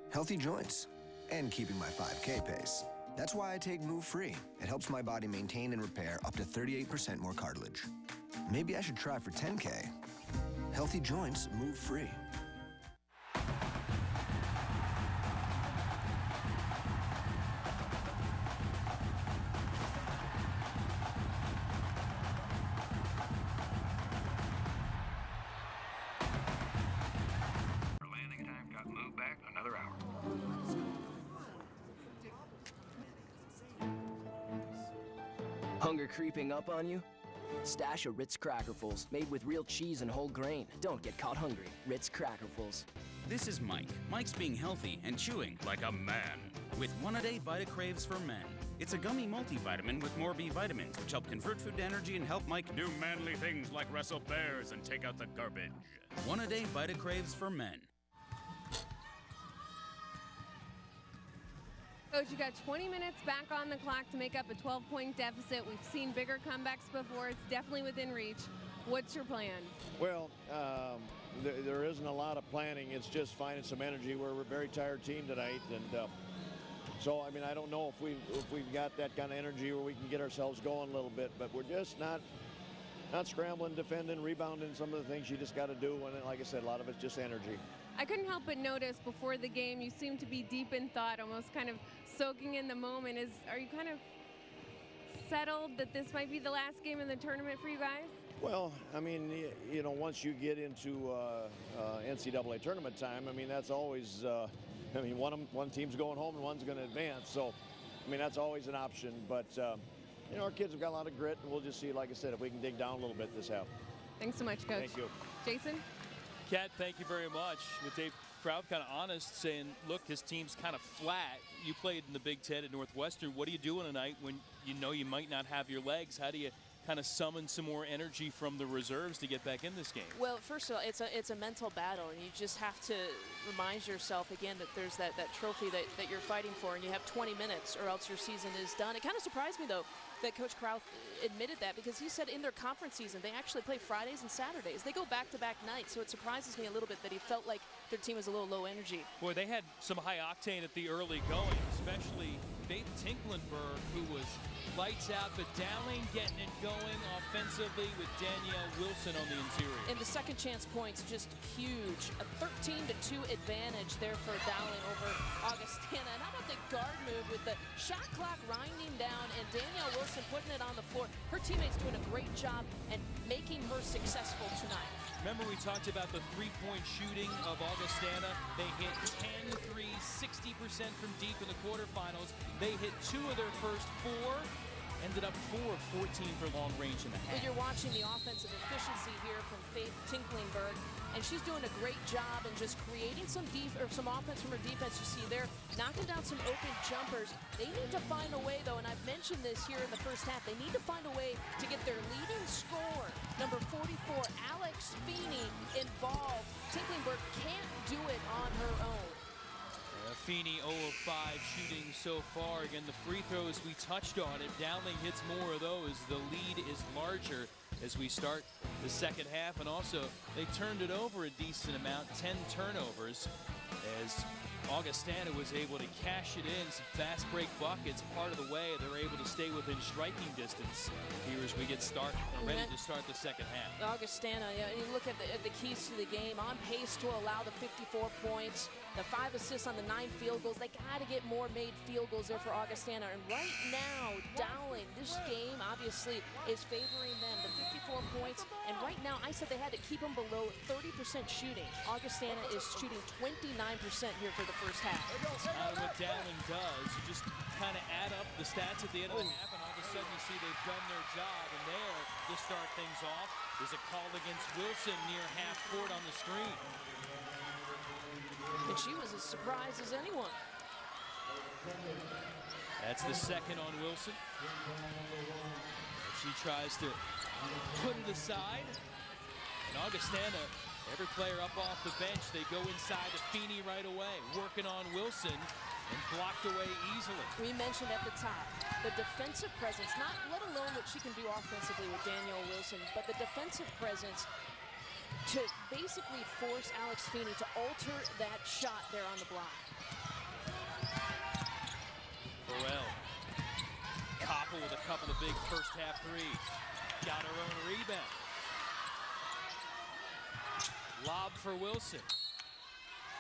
Healthy joints and keeping my 5K pace. That's why I take Move Free. It helps my body maintain and repair up to 38% more cartilage. Maybe I should try for 10K. Healthy joints, Move Free. Our landing time got moved back another hour. Hunger creeping up on you? Stash of Ritz Crackerfuls, made with real cheese and whole grain. Don't get caught hungry. Ritz Crackerfuls. This is Mike. Mike's being healthy and chewing like a man. With One-A-Day Vita-Craves for Men. It's a gummy multivitamin with more B vitamins, which help convert food to energy and help Mike do manly things like wrestle bears and take out the garbage. One-A-Day Vita-Craves for Men. Coach, you got 20 minutes back on the clock to make up a 12-point deficit. We've seen bigger comebacks before. It's definitely within reach. What's your plan? Well, there isn't a lot of planning. It's just finding some energy. We're a very tired team tonight, and so I mean, I don't know if we've got that kind of energy where we can get ourselves going a little bit, but we're just not scrambling, defending, rebounding, some of the things you just got to do. And like I said, a lot of it's just energy. I couldn't help but notice before the game you seem to be deep in thought, almost kind of soaking in the moment. Are you kind of settled that this might be the last game in the tournament for you guys? Well, I mean, you know, once you get into NCAA tournament time, I mean, that's always, I mean, one team's going home and one's going to advance. So, I mean, that's always an option. But, you know, our kids have got a lot of grit, and we'll just see, like I said, if we can dig down a little bit this half. Thanks so much, Coach. Thank you. Jason? Kat, thank you very much. With Dave Kraut kind of honest, saying, look, his team's kind of flat. You played in the Big Ten at Northwestern. What are you doing tonight when you know you might not have your legs? How do you kind of summon some more energy from the reserves to get back in this game? Well, first of all, it's a mental battle, and you just have to remind yourself again that there's that trophy that you're fighting for, and you have 20 minutes or else your season is done. It kind of surprised me, though, that Coach Kraut admitted that, because he said in their conference season they actually play Fridays and Saturdays. They go back-to-back nights, so it surprises me a little bit that he felt like their team was a little low energy. Boy, they had some high octane at the early going, especially Faith Tinklenberg, who was lights out, but Dowling getting it going offensively with Danielle Wilson on the interior. And the second chance points just huge. A 13-2 advantage there for Dowling over Augustana. And how about the guard move with the shot clock winding down and Danielle Wilson putting it on the floor. Her teammates doing a great job and making her successful tonight. Remember we talked about the three-point shooting of Augustana. They hit 10 threes, 60% from deep in the quarterfinals. They hit 2 of their first 4. Ended up 4 of 14 for long range in the half. Well, you're watching the offensive efficiency here from Faith Tinklenberg, and she's doing a great job in just creating some offense from her defense. You see they're knocking down some open jumpers. They need to find a way, though, and I've mentioned this here in the first half, they need to find a way to get their leading scorer, number 44, Alex Feeney, involved. Tinklenberg can't do it on her own. Feeney 0 of 5 shooting so far. Again, the free throws, we touched on it. Dowling hits more of those. The lead is larger as we start the second half. And also, they turned it over a decent amount, 10 turnovers, as Augustana was able to cash it in. Some fast break buckets, part of the way they're able to stay within striking distance here as we get ready to start the second half. Augustana, yeah, you look at the keys to the game, on pace to allow the 54 points, the 5 assists on the 9 field goals. They got to get more made field goals there for Augustana. And right now, Dowling, this game obviously is favoring them, the 54 points. And right now, I said they had to keep them below 30% shooting. Augustana is shooting 29% here for the first half. What Dowling does, you just kind of add up the stats at the end of the half, and all of a sudden you see they've done their job. And there, to start things off, is a call against Wilson near half court on the screen. And she was as surprised as anyone. That's the second on Wilson. She tries to put it aside. And Augustana, every player up off the bench, they go inside to Feeney right away, working on Wilson, and blocked away easily. We mentioned at the top, the defensive presence, not let alone what she can do offensively with Danielle Wilson, but the defensive presence to basically force Alex Feeney to alter that shot there on the block. Burrell. Koppel with a couple of big first half threes. Got her own rebound. Lob for Wilson.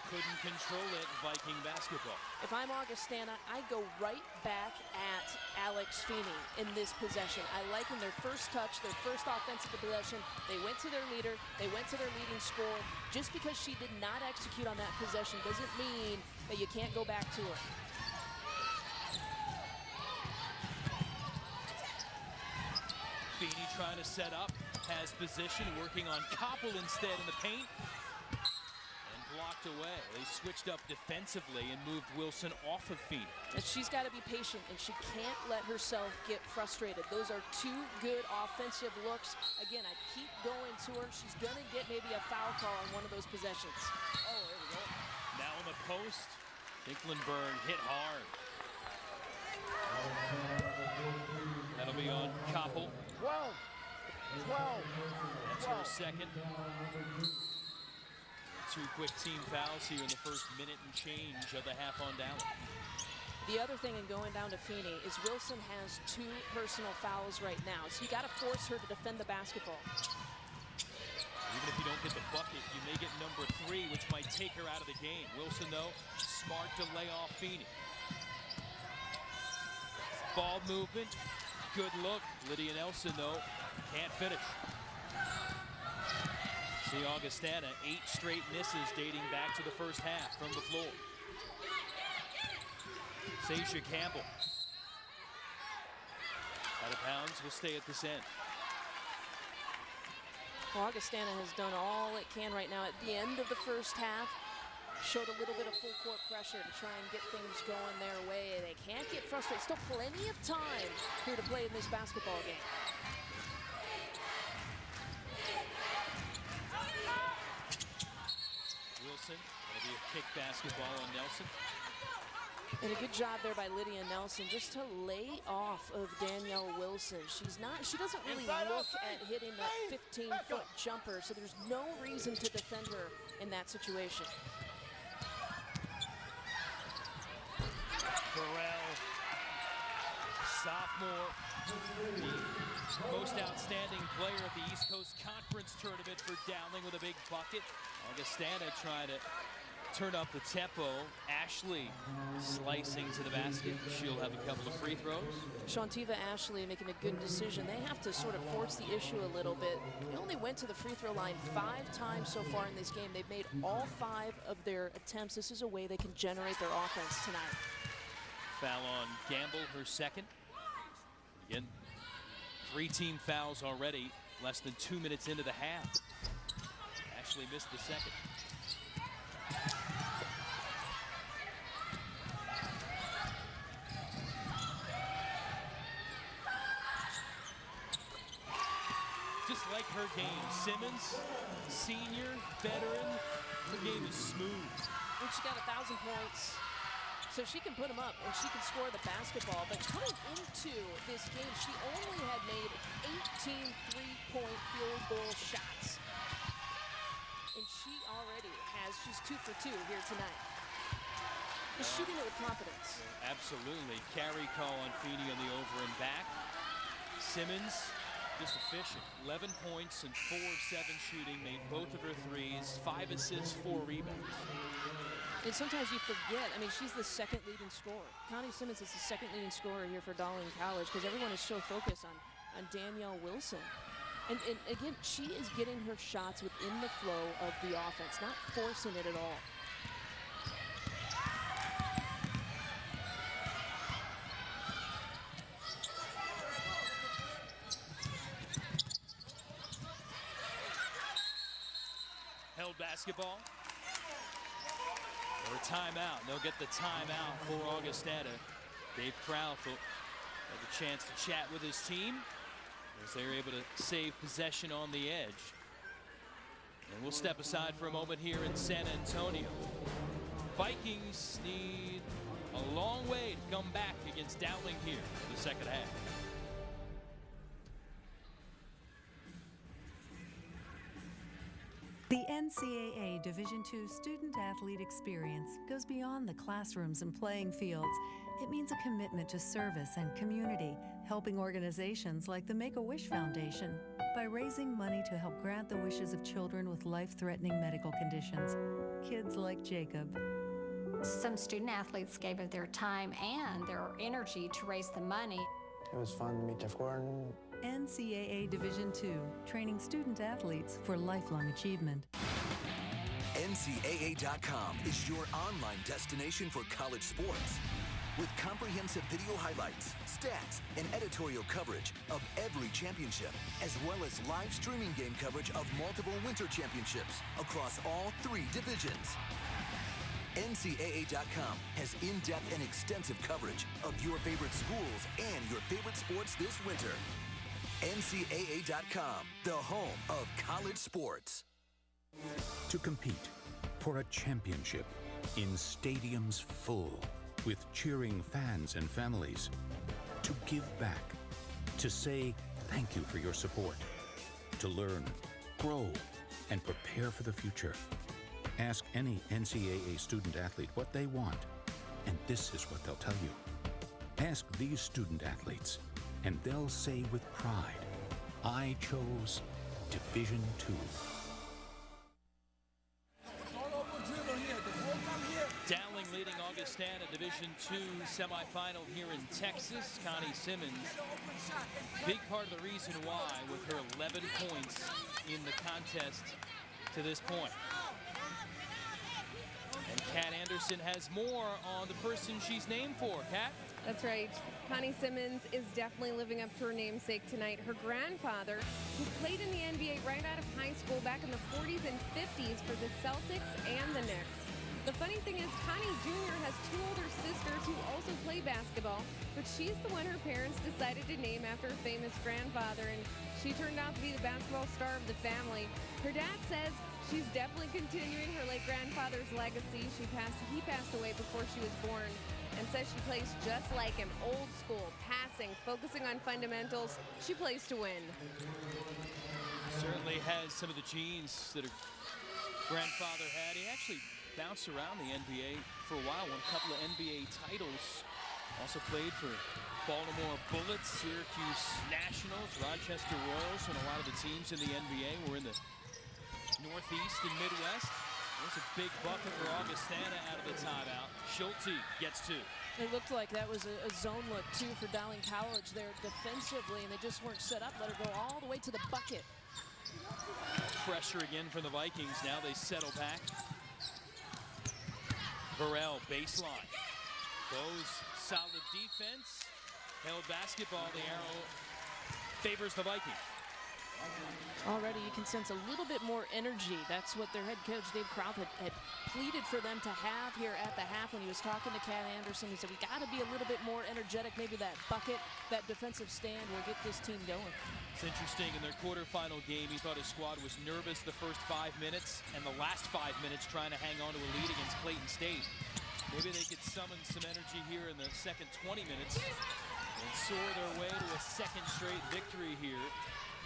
Couldn't control it, Viking basketball. If I'm Augustana, I go right back at Alex Feeney in this possession. I like in their first touch, their first offensive possession, they went to their leader, they went to their leading scorer. Just because she did not execute on that possession doesn't mean that you can't go back to her. Feeney trying to set up, has position, working on Koppel instead in the paint. Blocked away. They switched up defensively and moved Wilson off of Feeney. And she's got to be patient, and she can't let herself get frustrated. Those are 2 good offensive looks. Again, I keep going to her. She's going to get maybe a foul call on one of those possessions. Oh, there we go. Now on the post, Tinklenberg hit hard. That'll be on Koppel. 12. That's her second. 2 quick team fouls here in the first minute and change of the half on Dowling. The other thing in going down to Feeney is Wilson has 2 personal fouls right now, so you got to force her to defend the basketball. Even if you don't get the bucket, you may get number 3, which might take her out of the game. Wilson, though, smart to lay off Feeney. Ball movement, good look. Lydia Nelson, though, can't finish. See Augustana, 8 straight misses dating back to the first half from the floor. Sasha Campbell. Out of bounds, will stay at this end. Well, Augustana has done all it can right now at the end of the first half. Showed a little bit of full court pressure to try and get things going their way. They can't get frustrated. Still plenty of time here to play in this basketball game. Wilson, that'll be a kick basketball on Nelson. And a good job there by Lydia Nelson just to lay off of Danielle Wilson. She doesn't really look at hitting that 15-foot jumper, so there's no reason to defend her in that situation. Burrell, sophomore, the most outstanding player at the East Coast Conference Tournament for Dowling with a big bucket. Augustana trying to turn up the tempo. Ashley slicing to the basket. She'll have a couple of free throws. Shantiva Ashley making a good decision. They have to sort of force the issue a little bit. They only went to the free throw line 5 times so far in this game. They've made all 5 of their attempts. This is a way they can generate their offense tonight. Foul on Gamble, her second. Again, 3 team fouls already, less than 2 minutes into the half. Ashley missed the second. Just like her game, Simmons, senior, veteran, her game is smooth. And she got 1,000 points, so she can put them up and she can score the basketball. But coming into this game, she only had made 18 3-point field goal shots. And she already she's 2 for 2 here tonight. Just shooting it with confidence. Absolutely. Carry call on Feeney on the over and back. Simmons, just efficient. 11 points and 4 of 7 shooting, made both of her threes, 5 assists, 4 rebounds. And sometimes you forget, I mean, she's the second leading scorer. Connie Simmons is the second leading scorer here for Dowling College because everyone is so focused on Danielle Wilson. And again, she is getting her shots within the flow of the offense, not forcing it at all. Held basketball. Or a timeout. They'll get the timeout for Augustana. Dave Kraft will have a chance to chat with his team as they're able to save possession on the edge. And we'll step aside for a moment here in San Antonio. Vikings need a long way to come back against Dowling here in the second half. The NCAA Division II Student Athlete Experience goes beyond the classrooms and playing fields. It means a commitment to service and community, helping organizations like the Make-A-Wish Foundation by raising money to help grant the wishes of children with life-threatening medical conditions. Kids like Jacob. Some student athletes gave of their time and their energy to raise the money. It was fun to meet Jeff Gordon. NCAA Division II, training student athletes for lifelong achievement. NCAA.com is your online destination for college sports. With comprehensive video highlights, stats, and editorial coverage of every championship, as well as live streaming game coverage of multiple winter championships across all 3 divisions. NCAA.com has in-depth and extensive coverage of your favorite schools and your favorite sports this winter. NCAA.com, the home of college sports. To compete for a championship in stadiums full, with cheering fans and families, to give back, to say thank you for your support, to learn, grow, and prepare for the future. Ask any NCAA student athlete what they want, and this is what they'll tell you. Ask these student athletes, and they'll say with pride, I chose Division II. Dowling leading Augustana Division II semifinal here in Texas. Connie Simmons, big part of the reason why with her 11 points in the contest to this point. And Kat Anderson has more on the person she's named for. Kat? That's right. Connie Simmons is definitely living up to her namesake tonight. Her grandfather, who played in the NBA right out of high school back in the 40s and 50s for the Celtics and the Knicks. The funny thing is, Connie Jr. has two older sisters who also play basketball, but she's the one her parents decided to name after a famous grandfather, and she turned out to be the basketball star of the family. Her dad says she's definitely continuing her late grandfather's legacy. He passed away before she was born, and says she plays just like him, old school, passing, focusing on fundamentals. She plays to win. Certainly has some of the genes that her grandfather had. He actually bounced around the NBA for a while, won a couple of NBA titles. Also played for Baltimore Bullets, Syracuse Nationals, Rochester Royals, and a lot of the teams in the NBA were in the Northeast and Midwest. There's a big bucket for Augustana out of the timeout. Schulte gets two. It looked like that was a zone look, too, for Dowling College there defensively, and they just weren't set up. Let her go all the way to the bucket. Pressure again for the Vikings. Now they settle back. Burrell, baseline. Bowes, solid defense. Held basketball. The arrow favors the Vikings. Already you can sense a little bit more energy. That's what their head coach, Dave Kraut, had pleaded for them to have here at the half when he was talking to Kat Anderson. He said, we got to be a little bit more energetic. Maybe that bucket, that defensive stand will get this team going. It's interesting, in their quarterfinal game, he thought his squad was nervous the first 5 minutes and the last 5 minutes trying to hang on to a lead against Clayton State. Maybe they could summon some energy here in the second 20 minutes and soar their way to a second straight victory here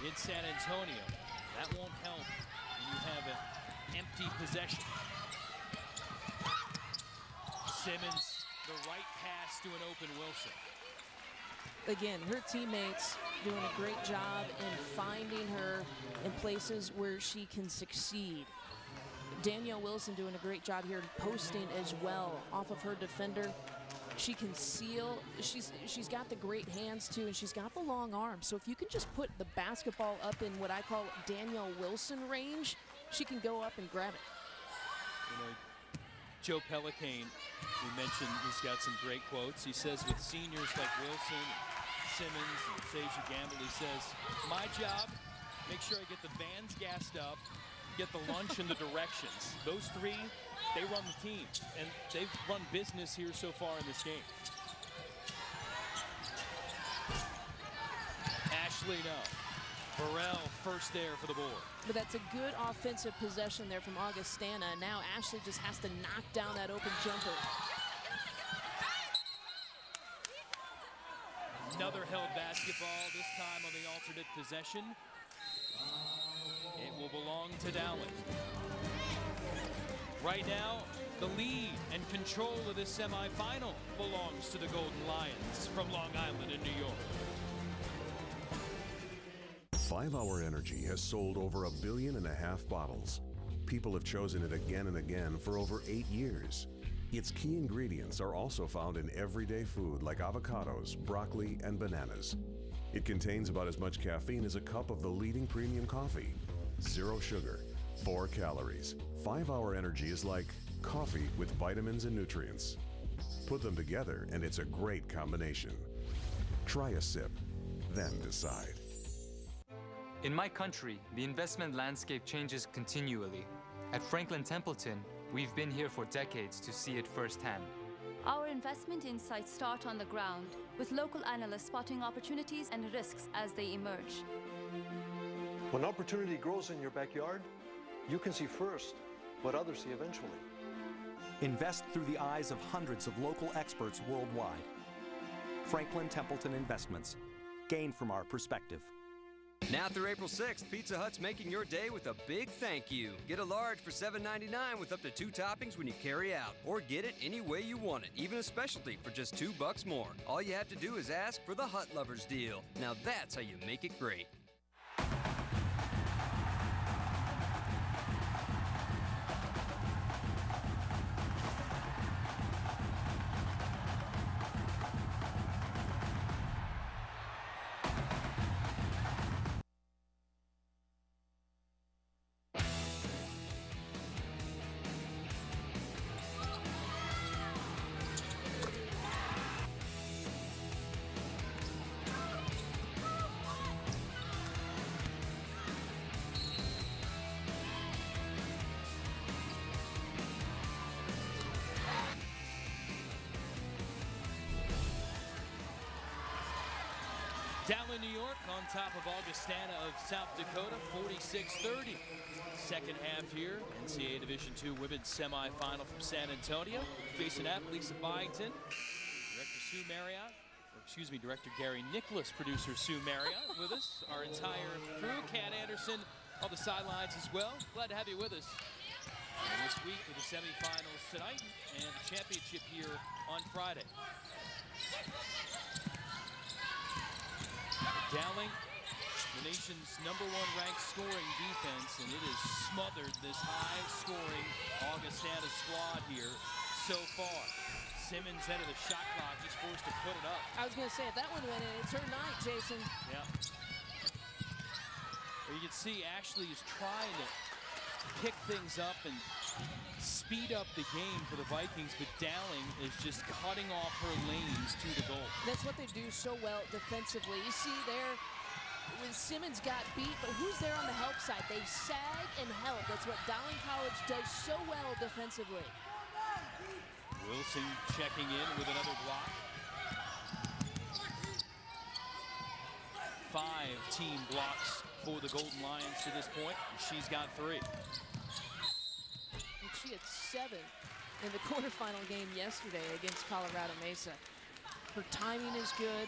in San Antonio. That won't help when you have an empty possession. Simmons, the right pass to an open Wilson. Again, her teammates doing a great job in finding her in places where she can succeed. Danielle Wilson doing a great job here posting as well off of her defender. She can seal. She's got the great hands too, and she's got the long arms. So if you can just put the basketball up in what I call Danielle Wilson range, she can go up and grab it. You know, Joe Pellicane, we mentioned, he's got some great quotes. He says with seniors like Wilson, Simmons, and Seja Gamble, he says, my job, make sure I get the vans gassed up, get the lunch and the directions. Those three, they run the team, and they've run business here so far in this game. Ashley, no. Burrell first there for the board. But that's a good offensive possession there from Augustana. And now Ashley just has to knock down that open jumper. Another held basketball, this time on the alternate possession. It will belong to Dowling. Right now, the lead and control of this semifinal belongs to the Golden Lions from Long Island in New York. 5 Hour Energy has sold over 1.5 billion bottles. People have chosen it again and again for over 8 years. Its key ingredients are also found in everyday food like avocados, broccoli, and bananas. It contains about as much caffeine as a cup of the leading premium coffee. 0 sugar, 4 calories. 5 Hour Energy is like coffee with vitamins and nutrients. Put them together and it's a great combination. Try a sip, then decide. In my country, the investment landscape changes continually. At Franklin Templeton, we've been here for decades to see it firsthand. Our investment insights start on the ground, with local analysts spotting opportunities and risks as they emerge. When opportunity grows in your backyard, you can see first what others see eventually. Invest through the eyes of hundreds of local experts worldwide. Franklin Templeton Investments. Gain from our perspective. Now through April 6th, Pizza Hut's making your day with a big thank you. Get a large for $7.99 with up to 2 toppings when you carry out. Or get it any way you want it, even a specialty for just $2 more. All you have to do is ask for the Hut Lovers deal. Now that's how you make it great. Dowling, New York, on top of Augustana of South Dakota, 46-30. Second half here, NCAA Division II Women's Semifinal from San Antonio. Jason App, Lisa Byington, Director Sue Marriott, Director Gary Nicholas, producer Sue Marriott with us. Our entire crew, Kat Anderson on the sidelines as well. Glad to have you with us. And this week with the semifinals tonight and the championship here on Friday. Dowling, the nation's #1 ranked scoring defense, and it has smothered this high-scoring Augustana squad here so far. Simmons out of the shot clock, just forced to put it up. I was going to say, if that one went in, it's her night, Jason. Yeah. Well, you can see Ashley is trying to pick things up and speed up the game for the Vikings, but Dowling is just cutting off her lanes to the goal. That's what they do so well defensively. You see there, when Simmons got beat, but who's there on the help side? They sag and help. That's what Dowling College does so well defensively. Wilson checking in with another block. 5 team blocks for the Golden Lions to this point. She's got 3. She had 7 in the quarterfinal game yesterday against Colorado Mesa. Her timing is good.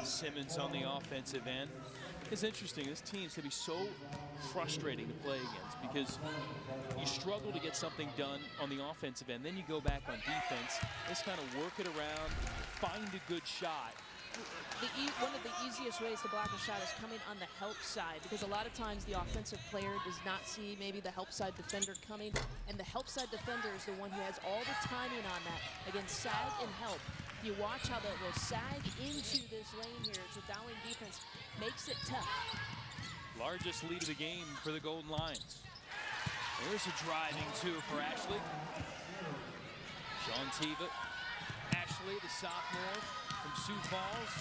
Simmons on the offensive end. It's interesting, this team's gonna be so frustrating to play against because you struggle to get something done on the offensive end. Then you go back on defense, just kind of work it around, find a good shot. One of the easiest ways to block a shot is coming on the help side, because a lot of times the offensive player does not see maybe the help side defender coming, and the help side defender is the one who has all the timing on that. Again, sag and help. You watch how that will sag into this lane here. It's a Dowling defense, makes it tough. Largest lead of the game for the Golden Lions. There's a driving two for Ashley. Sean Teva. Ashley, the sophomore from Sioux Falls,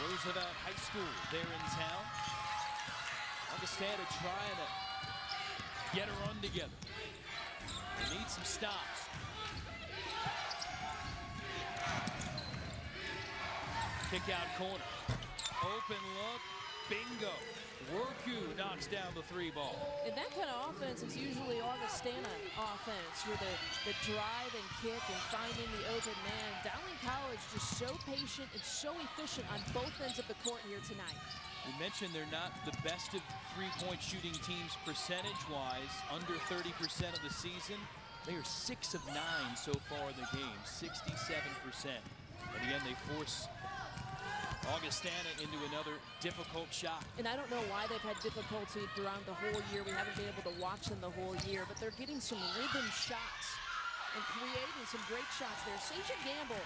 Roosevelt High School there in town. Augustana trying to get her run together. They need some stops. Kick out corner. Open look. Bingo. Worku knocks down the 3 ball. And that kind of offense is usually Augustana offense, where the drive and kick and finding the open man. Dowling College just so patient and so efficient on both ends of the court here tonight. We mentioned they're not the best of 3-point shooting teams percentage-wise, under 30% of the season. They are 6 of 9 so far in the game, 67%. But again, they force Augustana into another difficult shot. And I don't know why they've had difficulty throughout the whole year. We haven't been able to watch them the whole year, but they're getting some rhythm shots and creating some great shots there. Seja Gamble,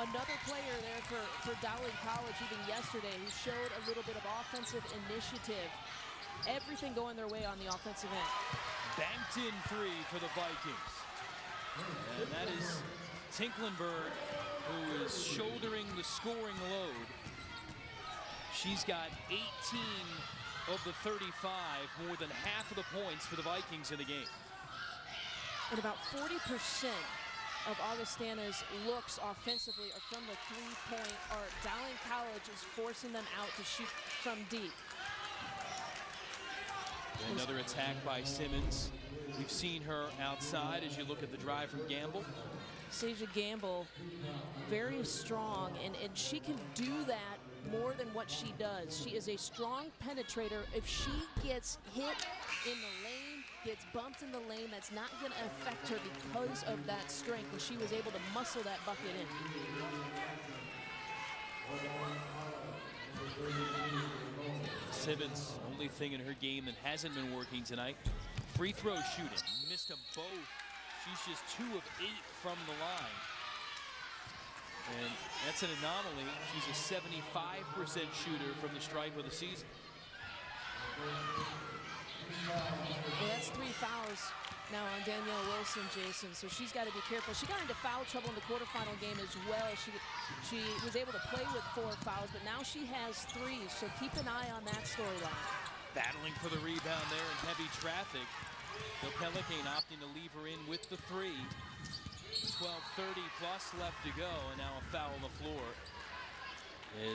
another player there for Dowling College even yesterday, who showed a little bit of offensive initiative. Everything going their way on the offensive end. Banked in 3 for the Vikings. And that is Tinklenberg, who is shouldering the scoring load. She's got 18 of the 35, more than half of the points for the Vikings in the game. And about 40% of Augustana's looks offensively are from the 3-point arc. Dowling College is forcing them out to shoot from deep. Another attack by Simmons. We've seen her outside as you look at the drive from Gamble. Sasha Gamble, very strong, and she can do that more than what she does. She is a strong penetrator. If she gets hit in the lane, gets bumped in the lane, that's not going to affect her because of that strength, and she was able to muscle that bucket in. Simmons, only thing in her game that hasn't been working tonight. Free throw shooting, missed them both. She's just 2 of 8 from the line. And that's an anomaly. She's a 75% shooter from the stripe of the season. Well, that's 3 fouls now on Danielle Wilson, Jason, so she's got to be careful. She got into foul trouble in the quarterfinal game as well. She was able to play with 4 fouls, but now she has 3, so keep an eye on that storyline. Battling for the rebound there in heavy traffic. The Pelican opting to leave her in with the 3. 12:30 plus left to go, and now a foul on the floor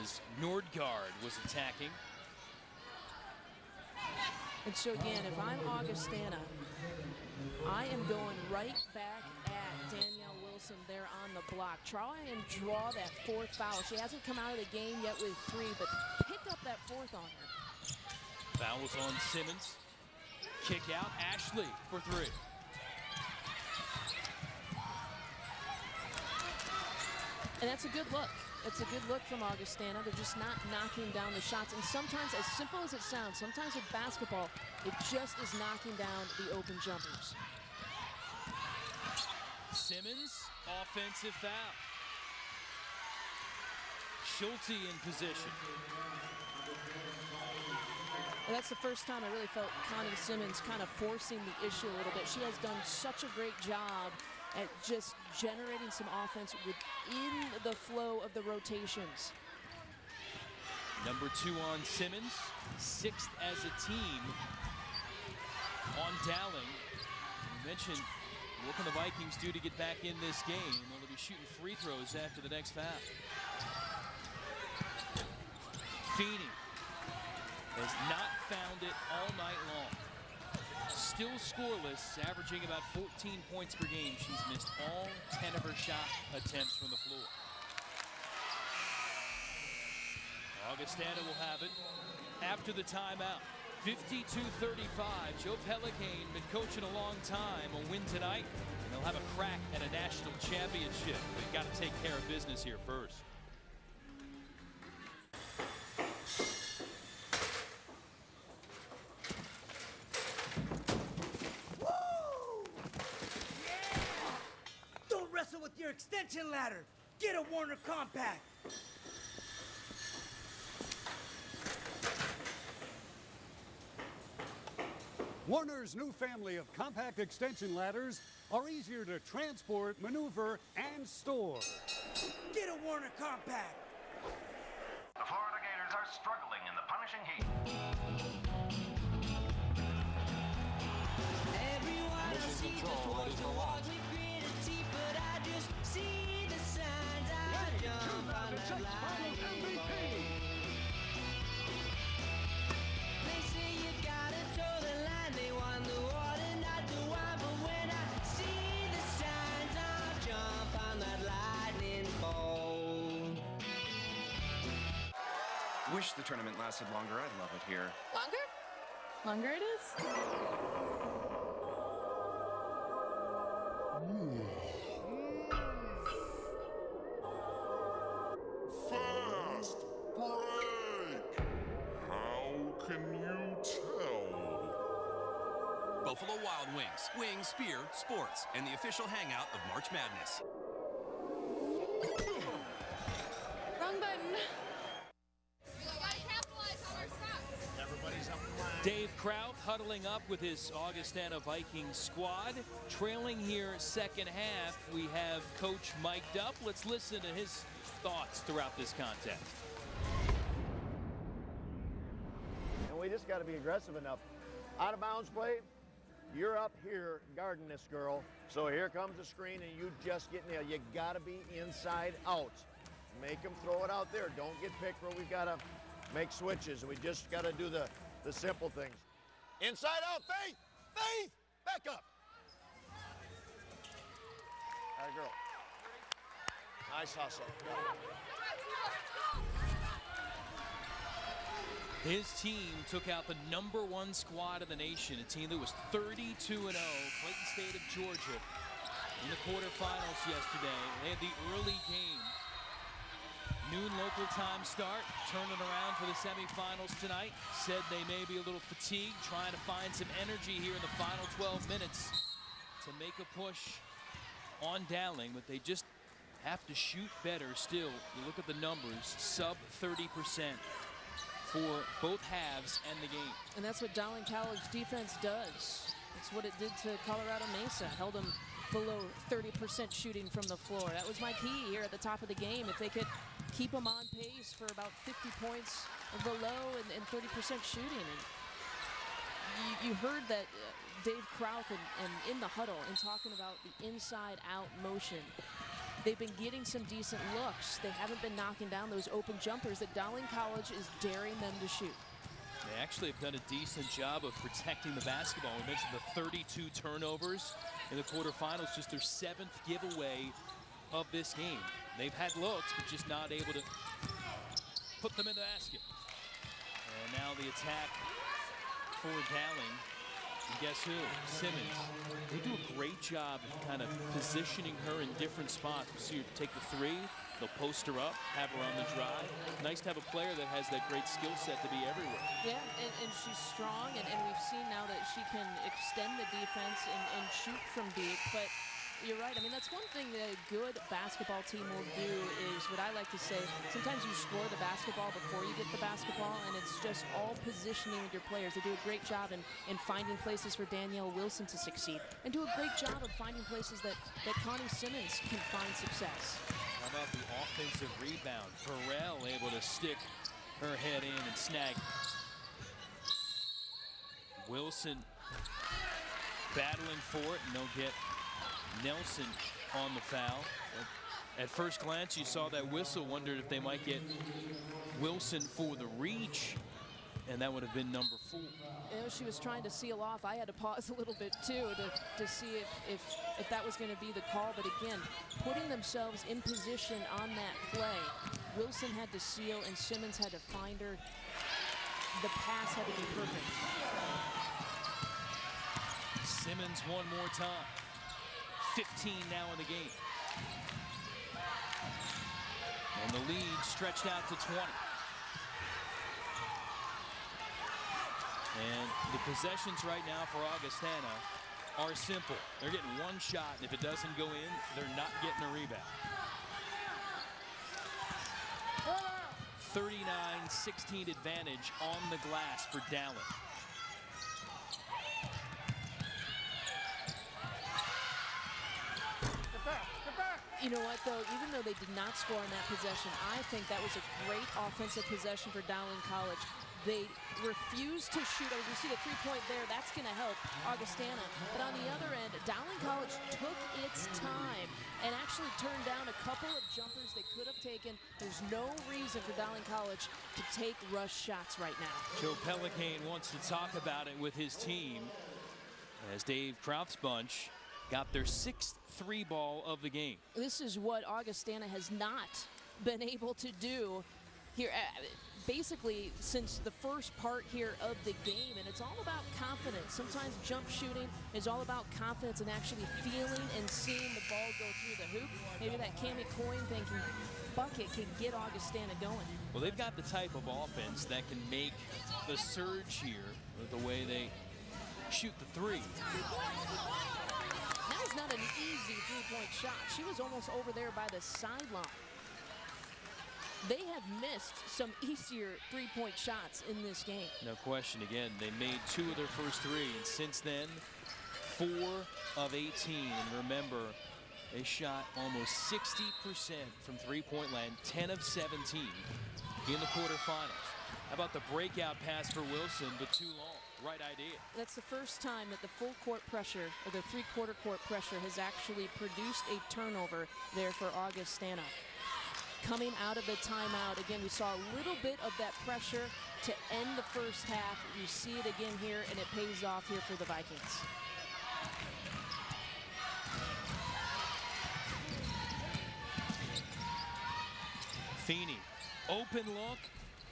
as Nordgaard was attacking. And so again, if I'm Augustana, I am going right back at Danielle Wilson there on the block. Try and draw that 4th foul. She hasn't come out of the game yet with 3, but pick up that 4th on her. Foul was on Simmons. Kick out, Ashley for 3. And that's a good look. It's a good look from Augustana. They're just not knocking down the shots. And sometimes, as simple as it sounds, sometimes with basketball, it just is knocking down the open jumpers. Simmons, offensive foul. Schulte in position. And that's the first time I really felt Connie Simmons kind of forcing the issue a little bit. She has done such a great job at just generating some offense within the flow of the rotations. Number 2 on Simmons, 6th as a team on Dowling. You mentioned what can the Vikings do to get back in this game? Well, they'll be shooting free throws after the next foul. Feeney has not found it all night long. Still scoreless, averaging about 14 points per game. She's missed all 10 of her shot attempts from the floor. Augustana will have it after the timeout. 52-35. Joe Pelican, been coaching a long time, will win tonight. And they'll have a crack at a national championship. They've got to take care of business here first. With your extension ladder. Get a Warner Compact. Warner's new family of compact extension ladders are easier to transport, maneuver, and store. Get a Warner Compact. The Florida Gators are struggling in the punishing heat. Mission control ready for launch. See the signs, I jump on the line. They say you gotta toe the line. They want the water, not the wine. But when I see the signs, I'll jump on that lightning bolt. Wish the tournament lasted longer. I love it here. Longer? Longer it is? Fast break! How can you tell? Buffalo Wild Wings. Wings, beer, sports, and the official hangout of March Madness. Wrong button. Dave Kraut huddling up with his Augustana Vikings squad. Trailing here second half, we have Coach mic'd up. Let's listen to his thoughts throughout this contest. And we just got to be aggressive enough. Out of bounds play, you're up here guarding this girl. So here comes the screen and you just get nailed. You got to be inside out. Make them throw it out there. Don't get picked where we've got to make switches. We just got to do the simple things. Inside out, Faith! Faith! Back up! All right, girl. Nice hustle. His team took out the #1 squad in the nation, a team that was 32-0, Clayton State of Georgia, in the quarterfinals yesterday. They had the early game. Noon local time start, turning around for the semifinals tonight. Said they may be a little fatigued, trying to find some energy here in the final 12 minutes to make a push on Dowling, but they just have to shoot better still. You look at the numbers, sub 30% for both halves and the game. And that's what Dowling College defense does. That's what it did to Colorado Mesa. Held them below 30% shooting from the floor. That was my key here at the top of the game. If they could keep them on pace for about 50 points or below and 30% shooting. And you heard that Dave Krauth and in the huddle and talking about the inside-out motion. They've been getting some decent looks. They haven't been knocking down those open jumpers that Dowling College is daring them to shoot. They actually have done a decent job of protecting the basketball. We mentioned the 32 turnovers in the quarterfinals, just their 7th giveaway of this game. They've had looks, but just not able to put them in the basket. And now the attack for Dowling. And guess who? Simmons. They do a great job of kind of positioning her in different spots. We see her take the three, they'll post her up, have her on the drive. Nice to have a player that has that great skill set to be everywhere. Yeah, and she's strong, and we've seen now that she can extend the defense and shoot from deep. But you're right. I mean, that's one thing that a good basketball team will do is what I like to say. Sometimes you score the basketball before you get the basketball, and it's just all positioning with your players. They do a great job in finding places for Danielle Wilson to succeed, and do a great job of finding places that Connie Simmons can find success. How about the offensive rebound? Farrell able to stick her head in and snag. Wilson battling for it, and they'll get Nelson on the foul. At first glance, you saw that whistle, wondered if they might get Wilson for the reach, and that would have been number 4. You know, she was trying to seal off. I had to pause a little bit too to see if that was going to be the call. But again, putting themselves in position on that play, Wilson had to seal and Simmons had to find her. The pass had to be perfect. Simmons one more time. 15 now in the game. And the lead stretched out to 20. And the possessions right now for Augustana are simple. They're getting one shot, and if it doesn't go in, they're not getting a rebound. 39-16 advantage on the glass for Dowling. You know what, though? Even though they did not score on that possession, I think that was a great offensive possession for Dowling College. They refused to shoot. As we see the three-point there, that's going to help Augustana. But on the other end, Dowling College took its time and actually turned down a couple of jumpers they could have taken. There's no reason for Dowling College to take rush shots right now. Joe Pellicane wants to talk about it with his team as Dave Krauth's bunch got their 6th 3-ball of the game. This is what Augustana has not been able to do here, basically since the first part here of the game, and it's all about confidence. Sometimes jump shooting is all about confidence and actually feeling and seeing the ball go through the hoop. Maybe that Cammie Coyne thinking bucket can get Augustana going. Well, they've got the type of offense that can make the surge here with the way they shoot the three. That is not an easy three-point shot. She was almost over there by the sideline. They have missed some easier three-point shots in this game. No question. Again, they made 2 of their first 3, and since then, 4 of 18. And remember, they shot almost 60% from three-point land, 10 of 17 in the quarterfinals. How about the breakout pass for Wilson, but too long? Right idea. That's the first time that the full court pressure, or the three-quarter court pressure, has actually produced a turnover there for Augustana. coming out of the timeout. Again, we saw a little bit of that pressure to end the first half. You see it again here, and it pays off here for the Vikings. Feeney, open look,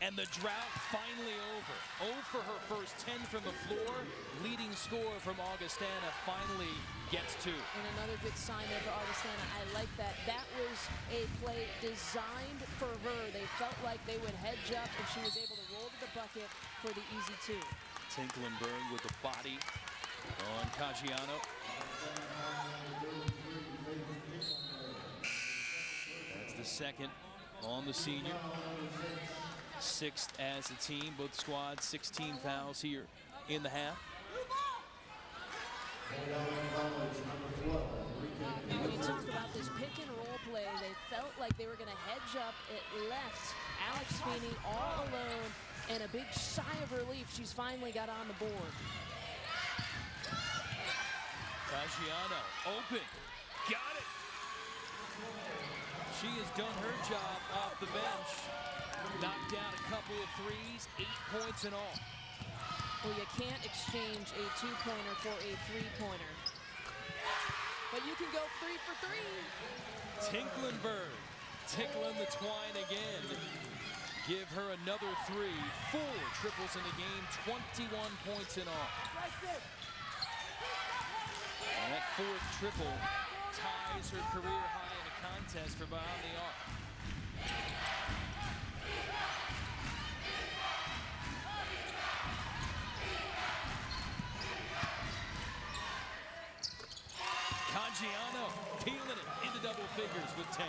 and the drought finally over. 0 for her first 10 from the floor. Leading scorer from Augustana finally gets 2. And another good sign there for Augustana. I like that. That was a play designed for her. They felt like they would hedge up, and she was able to roll to the bucket for the easy 2. Tinklenberg with the body on Caggiano. That's the second on the senior. 6th as a team, both squads 16 fouls here in the half. When you talk about this pick and roll play, they felt like they were going to hedge up. It left Alex Feeney all alone, and a big sigh of relief. She's finally got on the board. Caggiano open, got it. She has done her job off the bench. Knocked down a couple of threes, 8 points in all. Well, you can't exchange a 2-pointer for a 3-pointer. But you can go 3 for 3. Tinklenberg tickling the twine again. Give her another 3. 4 triples in the game, 21 points in all. And that 4th triple ties her career high in a contest for behind the arc. Caggiano peeling it into double figures with 10.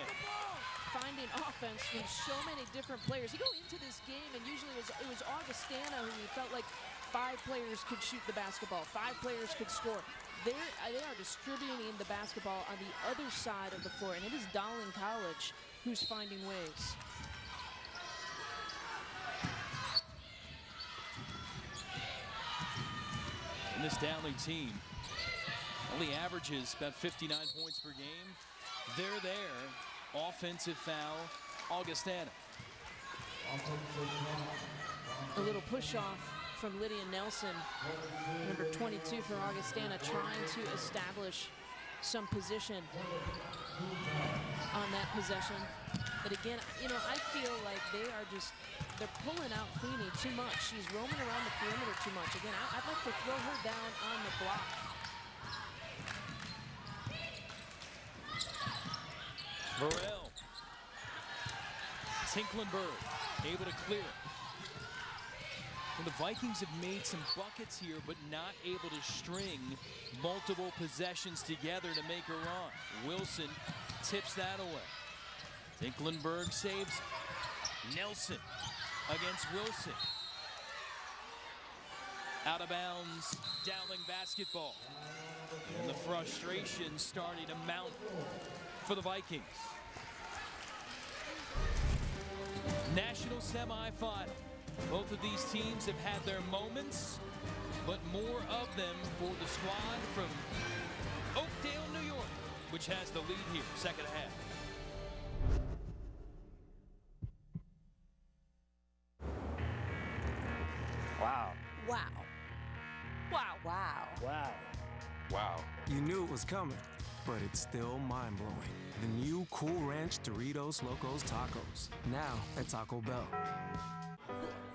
Finding offense from so many different players. You go into this game, and usually it was Augustana who felt like 5 players could shoot the basketball, 5 players could score. They are distributing the basketball on the other side of the floor, and it is Dowling College who's finding ways. And this Dowling team only averages about 59 points per game. They're there. Offensive foul, Augustana. A little push off from Lydia Nelson, number 22 for Augustana, trying to establish some position on that possession. But again, I feel like they're pulling out Feeney too much. She's roaming around the perimeter too much. Again, I'd like to throw her down on the block. Burrell. Tinklenberg able to clear it. And the Vikings have made some buckets here, but not able to string multiple possessions together to make a run. Wilson tips that away. Tinklenberg saves Nelson against Wilson. Out of bounds, Dowling basketball. And the frustration starting to mount for the Vikings. National semifinal. Both of these teams have had their moments, but more of them for the squad from Oakdale, New York, which has the lead here, second half. Wow. Wow. Wow. Wow. Wow. Wow. You knew it was coming, but it's still mind-blowing. The new Cool Ranch Doritos Locos Tacos, now at Taco Bell.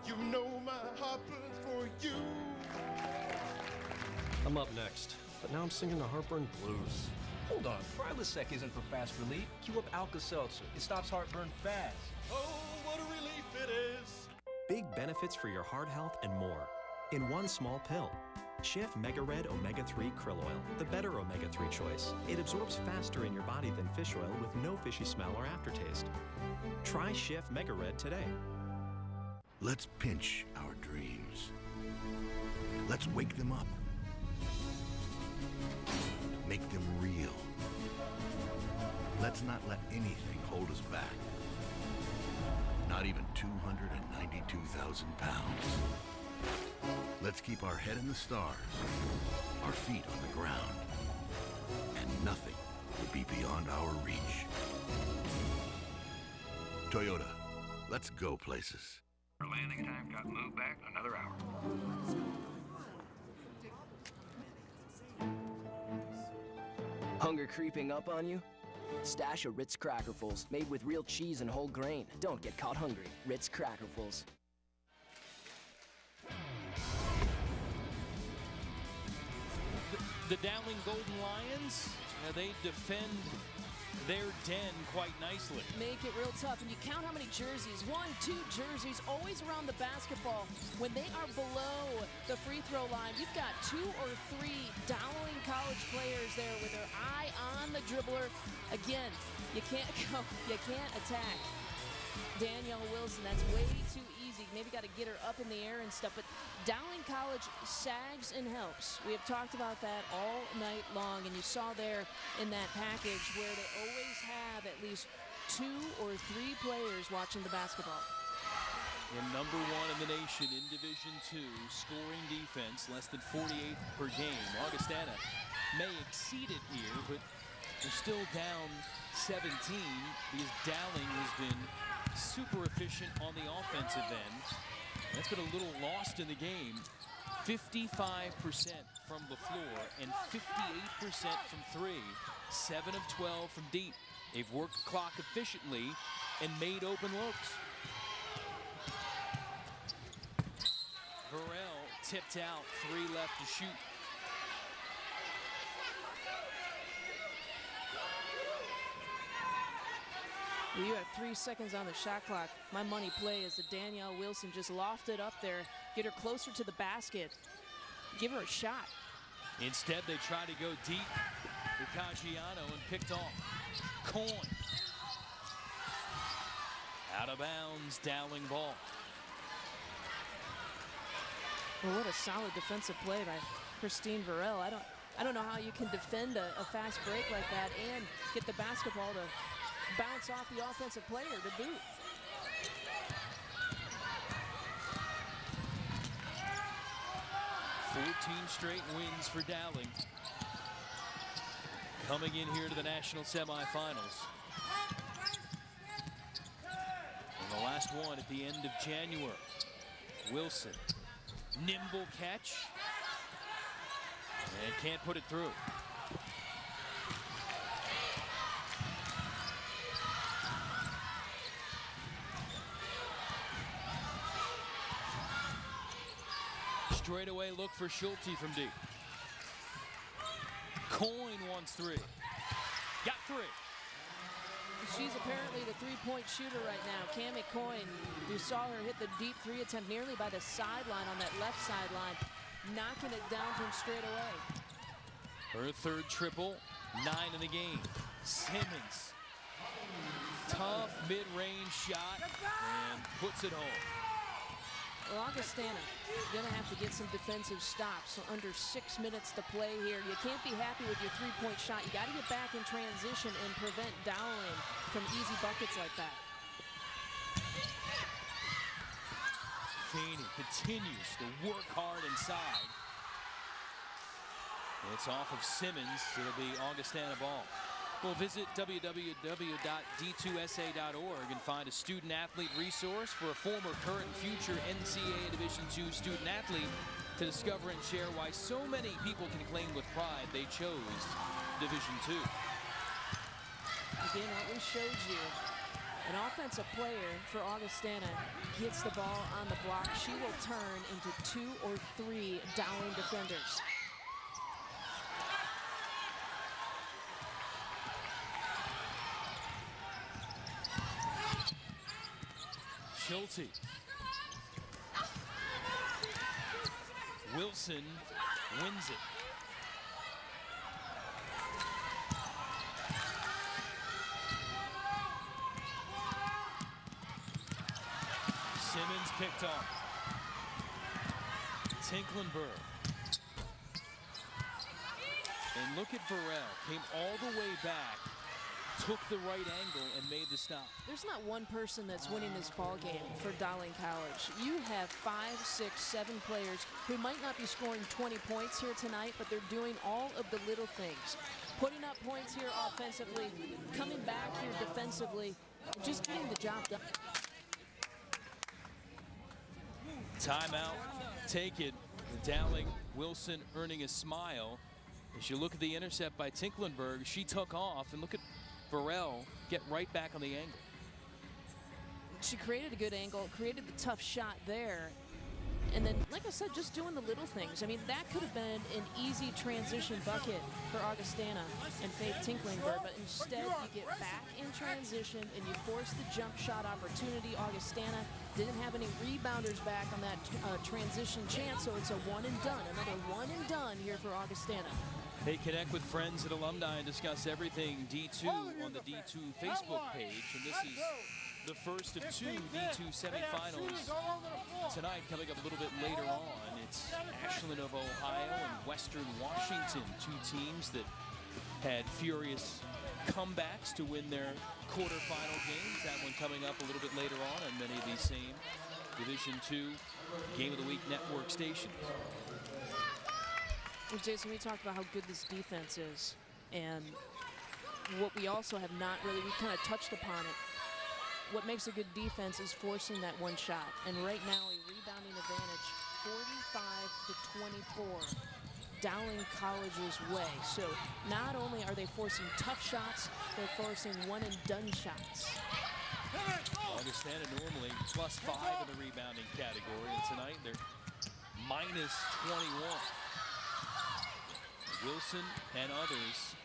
You know my heart burns for you. I'm up next, but now I'm singing the heartburn blues. Hold on, Prilosec isn't for fast relief. Cue up Alka-Seltzer. It stops heartburn fast. Oh, what a relief it is. Big benefits for your heart health and more in one small pill. Chef Mega Red Omega-3 Krill Oil, the better omega-3 choice. It absorbs faster in your body than fish oil with no fishy smell or aftertaste. Try Chef Mega Red today. Let's pinch our dreams. Let's wake them up. Make them real. Let's not let anything hold us back. Not even 292,000 pounds. Let's keep our head in the stars, our feet on the ground, and nothing will be beyond our reach. Toyota. Let's go places. Our landing time got moved back another hour. Hunger creeping up on you? Stash a Ritz Crackerfuls made with real cheese and whole grain. Don't get caught hungry. Ritz Crackerfuls. The Dowling Golden Lions, they defend their den quite nicely. Make it real tough, and you count how many jerseys. 1, 2 jerseys always around the basketball. When they are below the free throw line, you've got 2 or 3 Dowling College players there with their eye on the dribbler. Again, you can't go, you can't attack Danielle Wilson. That's way too easy. Maybe got to get her up in the air and stuff, but Dowling College sags and helps. We have talked about that all night long, and you saw there in that package where they always have at least 2 or 3 players watching the basketball. And number 1 in the nation in Division II, scoring defense, less than 48th per game. Augustana may exceed it here, but they're still down 17 because Dowling has been super efficient on the offensive end. That's been a little lost in the game. 55% from the floor and 58% from 3. 7 of 12 from deep. They've worked the clock efficiently and made open looks. Varell tipped out, 3 left to shoot. You have 3 seconds on the shot clock. My money play is that Danielle Wilson just lofted up there, get her closer to the basket, give her a shot. Instead, they try to go deep with Caggiano and picked off. Coin. Out of bounds, Dowling ball. Well, what a solid defensive play by Christine Varell. I don't know how you can defend a fast break like that and get the basketball to bounce off the offensive player to boot. Straight wins for Dowling. Coming in here to the national semifinals. And the last one at the end of January. Wilson, nimble catch. And can't put it through. Straightaway look for Schulte from deep. Coin wants 3. Got 3. She's apparently the three-point shooter right now. Cammie Coyne, you saw her hit the deep 3 attempt nearly by the sideline on that left sideline, knocking it down from straight away. Her 3rd triple, 9 in the game. Simmons, tough mid-range shot and puts it home. Well, Augustana gonna have to get some defensive stops. So under 6 minutes to play here. You can't be happy with your three-point shot. You got to get back in transition and prevent Dowling from easy buckets like that. Feeney continues to work hard inside. It's off of Simmons. It'll be Augustana ball. Well, visit www.d2sa.org and find a student-athlete resource for a former, current, and future NCAA Division II student-athlete to discover and share why so many people can claim with pride they chose Division II. Again, what we showed you, an offensive player for Augustana gets the ball on the block. She will turn into 2 or 3 Dowling defenders. Schulte. Wilson wins it. Simmons picked off. Tinklenberg. And look at Varell. Came all the way back. Took the right angle and made the stop. There's not one person that's winning this ball game for Dowling College. You have 5, 6, 7 players who might not be scoring 20 points here tonight, but they're doing all of the little things. Putting up points here offensively, coming back here defensively, just getting the job done. Timeout taken. Dowling, Wilson earning a smile. As you look at the intercept by Tinklenberg, she took off, and look at Burrell get right back on the angle. She created a good angle, created the tough shot there. And then, like I said, just doing the little things. I mean, that could have been an easy transition bucket for Augustana and Faith Tinklingberg, but instead you get back in transition and you force the jump shot opportunity. Augustana didn't have any rebounders back on that transition chance, so it's a one and done. Another one and done here for Augustana. They connect with friends and alumni and discuss everything D2 on the D2 Facebook page, and this is the first of two D2 semifinals tonight. Coming up a little bit later on, it's Ashland of Ohio and Western Washington, two teams that had furious comebacks to win their quarterfinal games. That one coming up a little bit later on many of these same Division II Game of the Week network stations. Well, Jason, we talked about how good this defense is, and what we also have not really, we kind of touched upon it. What makes a good defense is forcing that one shot. And right now, a rebounding advantage, 45-24, Dowling College's way. So not only are they forcing tough shots, they're forcing one and done shots. Augustana normally +5 in the rebounding category, and tonight they're -21. Wilson and others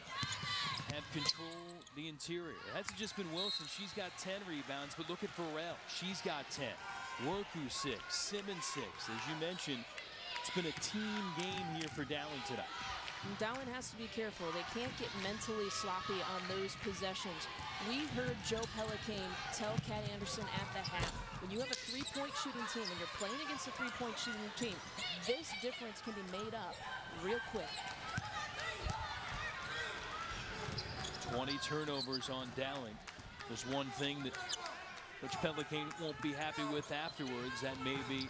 have control the interior. It hasn't just been Wilson. She's got 10 rebounds, but look at Burrell. She's got 10. Worku 6, Simmons 6. As you mentioned, it's been a team game here for Dowling tonight. And Dowling has to be careful. They can't get mentally sloppy on those possessions. We heard Joe Pelican tell Kat Anderson at the half, when you have a three-point shooting team and you're playing against a three-point shooting team, this difference can be made up real quick. 20 turnovers on Dowling. There's one thing that Coach Pelican won't be happy with afterwards. That may be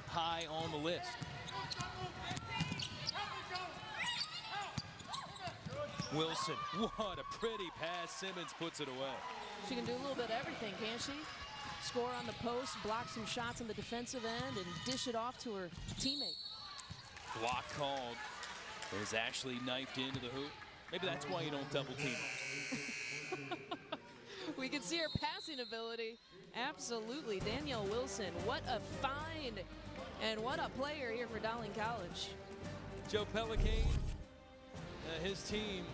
high on the list. Wilson, what a pretty pass. Simmons puts it away. She can do a little bit of everything, can't she? Score on the post, block some shots on the defensive end, and dish it off to her teammate. Block called as Ashley knifed into the hoop. Maybe that's why you don't double team her. We can see her passing ability. Absolutely. Danielle Wilson, what a find and what a player here for Dowling College. Joe Pelican, his team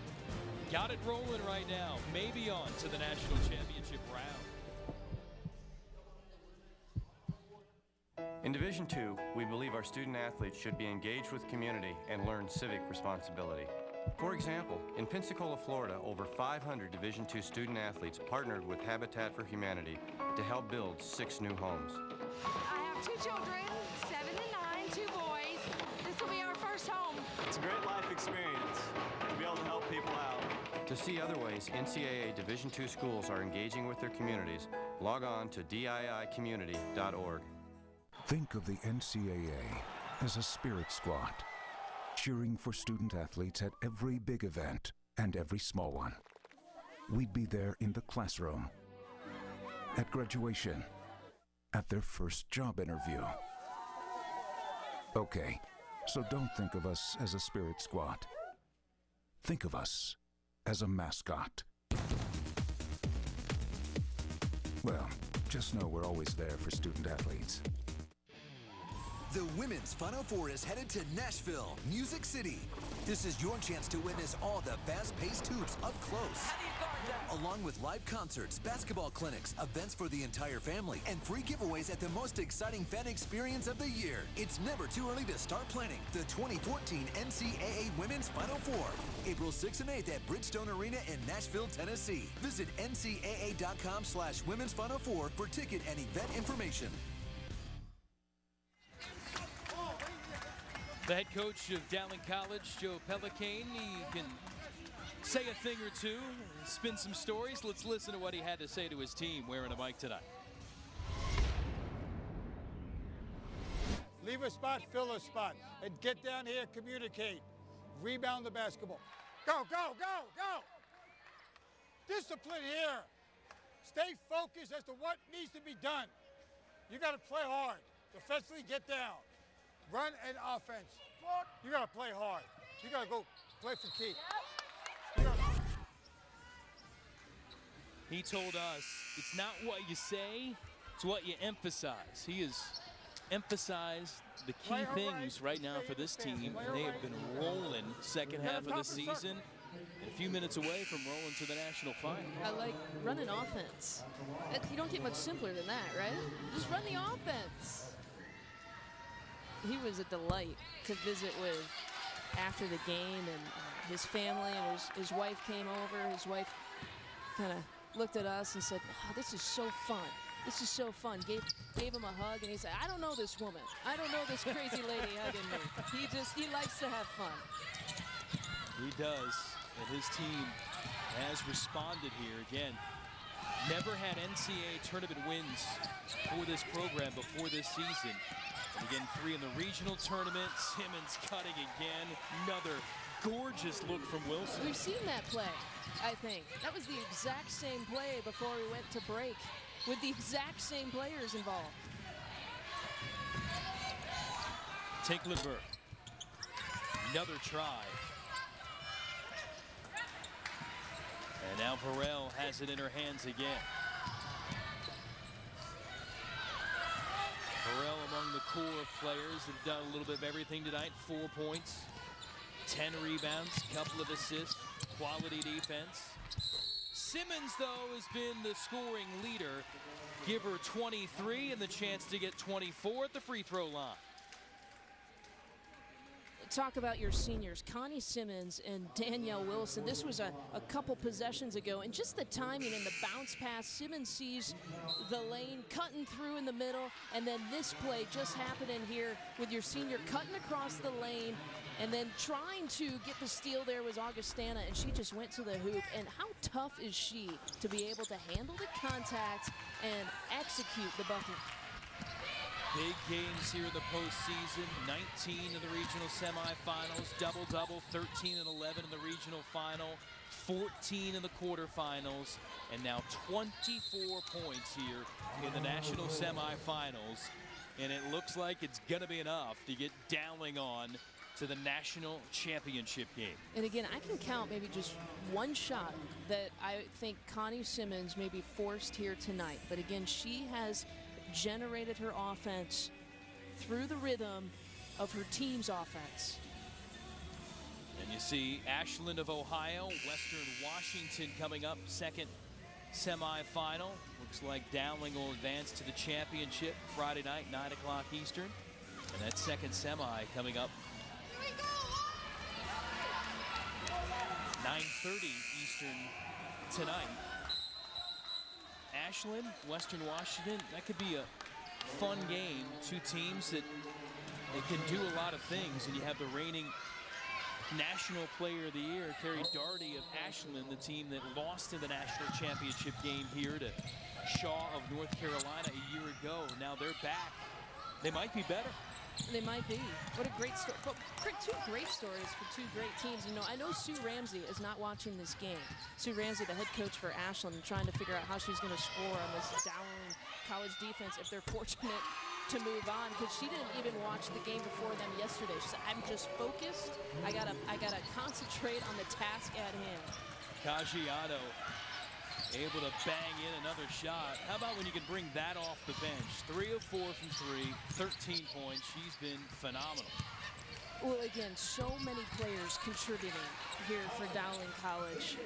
got it rolling right now. Maybe on to the national championship round. In Division II, we believe our student athletes should be engaged with community and learn civic responsibility. For example, in Pensacola, Florida, over 500 Division II student athletes partnered with Habitat for Humanity to help build 6 new homes. I have 2 children, 7 and 9, 2 boys. This will be our first home. It's a great life experience to be able to help people out. To see other ways NCAA Division II schools are engaging with their communities, log on to diicommunity.org. Think of the NCAA as a spirit squad, cheering for student athletes at every big event and every small one. We'd be there in the classroom, at graduation, at their first job interview. Okay, so don't think of us as a spirit squad. Think of us as a mascot. Well, just know we're always there for student athletes. The Women's Final Four is headed to Nashville, Music City. This is your chance to witness all the fast-paced hoops up close. Along with live concerts, basketball clinics, events for the entire family, and free giveaways at the most exciting fan experience of the year. It's never too early to start planning the 2014 NCAA Women's Final Four. April 6th and 8th at Bridgestone Arena in Nashville, Tennessee. Visit ncaa.com/Women's Final Four for ticket and event information. The head coach of Dowling College, Joe Pelican, he can say a thing or two, spin some stories. Let's listen to what he had to say to his team wearing a mic tonight. Leave a spot, fill a spot, and get down here, communicate. Rebound the basketball. Go, go, go, go! Discipline here. Stay focused as to what needs to be done. You got to play hard. Defensively, get down. Run and offense. You got to play hard. You got to go play for keep. He told us it's not what you say, it's what you emphasize. He has emphasized the key things right now for this team. They have been rolling second half of the season. A few minutes away from rolling to the national final. I like running offense. You don't get much simpler than that, right? Just run the offense. He was a delight to visit with after the game, and his family and his wife came over. His wife kind of looked at us and said, oh, this is so fun. This is so fun. Gave him a hug, and he said, I don't know this woman. I don't know this crazy lady hugging me. He likes to have fun. He does, and his team has responded here. Again, never had NCAA tournament wins for this program before this season. And again, 3 in the regional tournament. Simmons cutting again. Another gorgeous look from Wilson. We've seen that play, I think. That was the exact same play before we went to break, with the exact same players involved. Tinklenberg. Another try. And now Burrell has it in her hands again. Burrell among the core of players that have done a little bit of everything tonight. 4 points, 10 rebounds, couple of assists, quality defense. Simmons, though, has been the scoring leader. Give her 23 and the chance to get 24 at the free throw line. Talk about your seniors, Connie Simmons and Danielle Wilson. This was a couple possessions ago, and just the timing and the bounce pass. Simmons sees the lane, cutting through in the middle, and then this play just happening here with your senior cutting across the lane, and then trying to get the steal there was Augustana, and she just went to the hoop. And how tough is she to be able to handle the contact and execute the bucket? Big games here in the postseason. 19 in the regional semifinals, double-double, 13 and 11 in the regional final, 14 in the quarterfinals, and now 24 points here in the national semifinals. And it looks like it's going to be enough to get Dowling on to the national championship game. And again, I can count maybe just one shot that I think Connie Simmons may be forced here tonight. But again, she has generated her offense through the rhythm of her team's offense. And you see Ashland of Ohio, Western Washington coming up, second semifinal. Looks like Dowling will advance to the championship Friday night, 9 o'clock Eastern. And that second semi coming up 9:30 Eastern tonight. Ashland, Western Washington, that could be a fun game. Two teams that they can do a lot of things, and you have the reigning National Player of the Year, Carrie Doherty of Ashland, the team that lost in the national championship game here to Shaw of North Carolina a year ago. Now they're back. They might be better. They might be. What a great story. But two great stories for two great teams. You know, I know Sue Ramsey is not watching this game. Sue Ramsey, the head coach for Ashland, trying to figure out how she's going to score on this Dowling college defense if they're fortunate to move on, because she didn't even watch the game before them yesterday. She said, I'm just focused. I gotta concentrate on the task at hand. Caggiano able to bang in another shot. How about when you can bring that off the bench? 3 of 4 from 3, 13 points. She's been phenomenal. Well, again, so many players contributing here for Dowling College.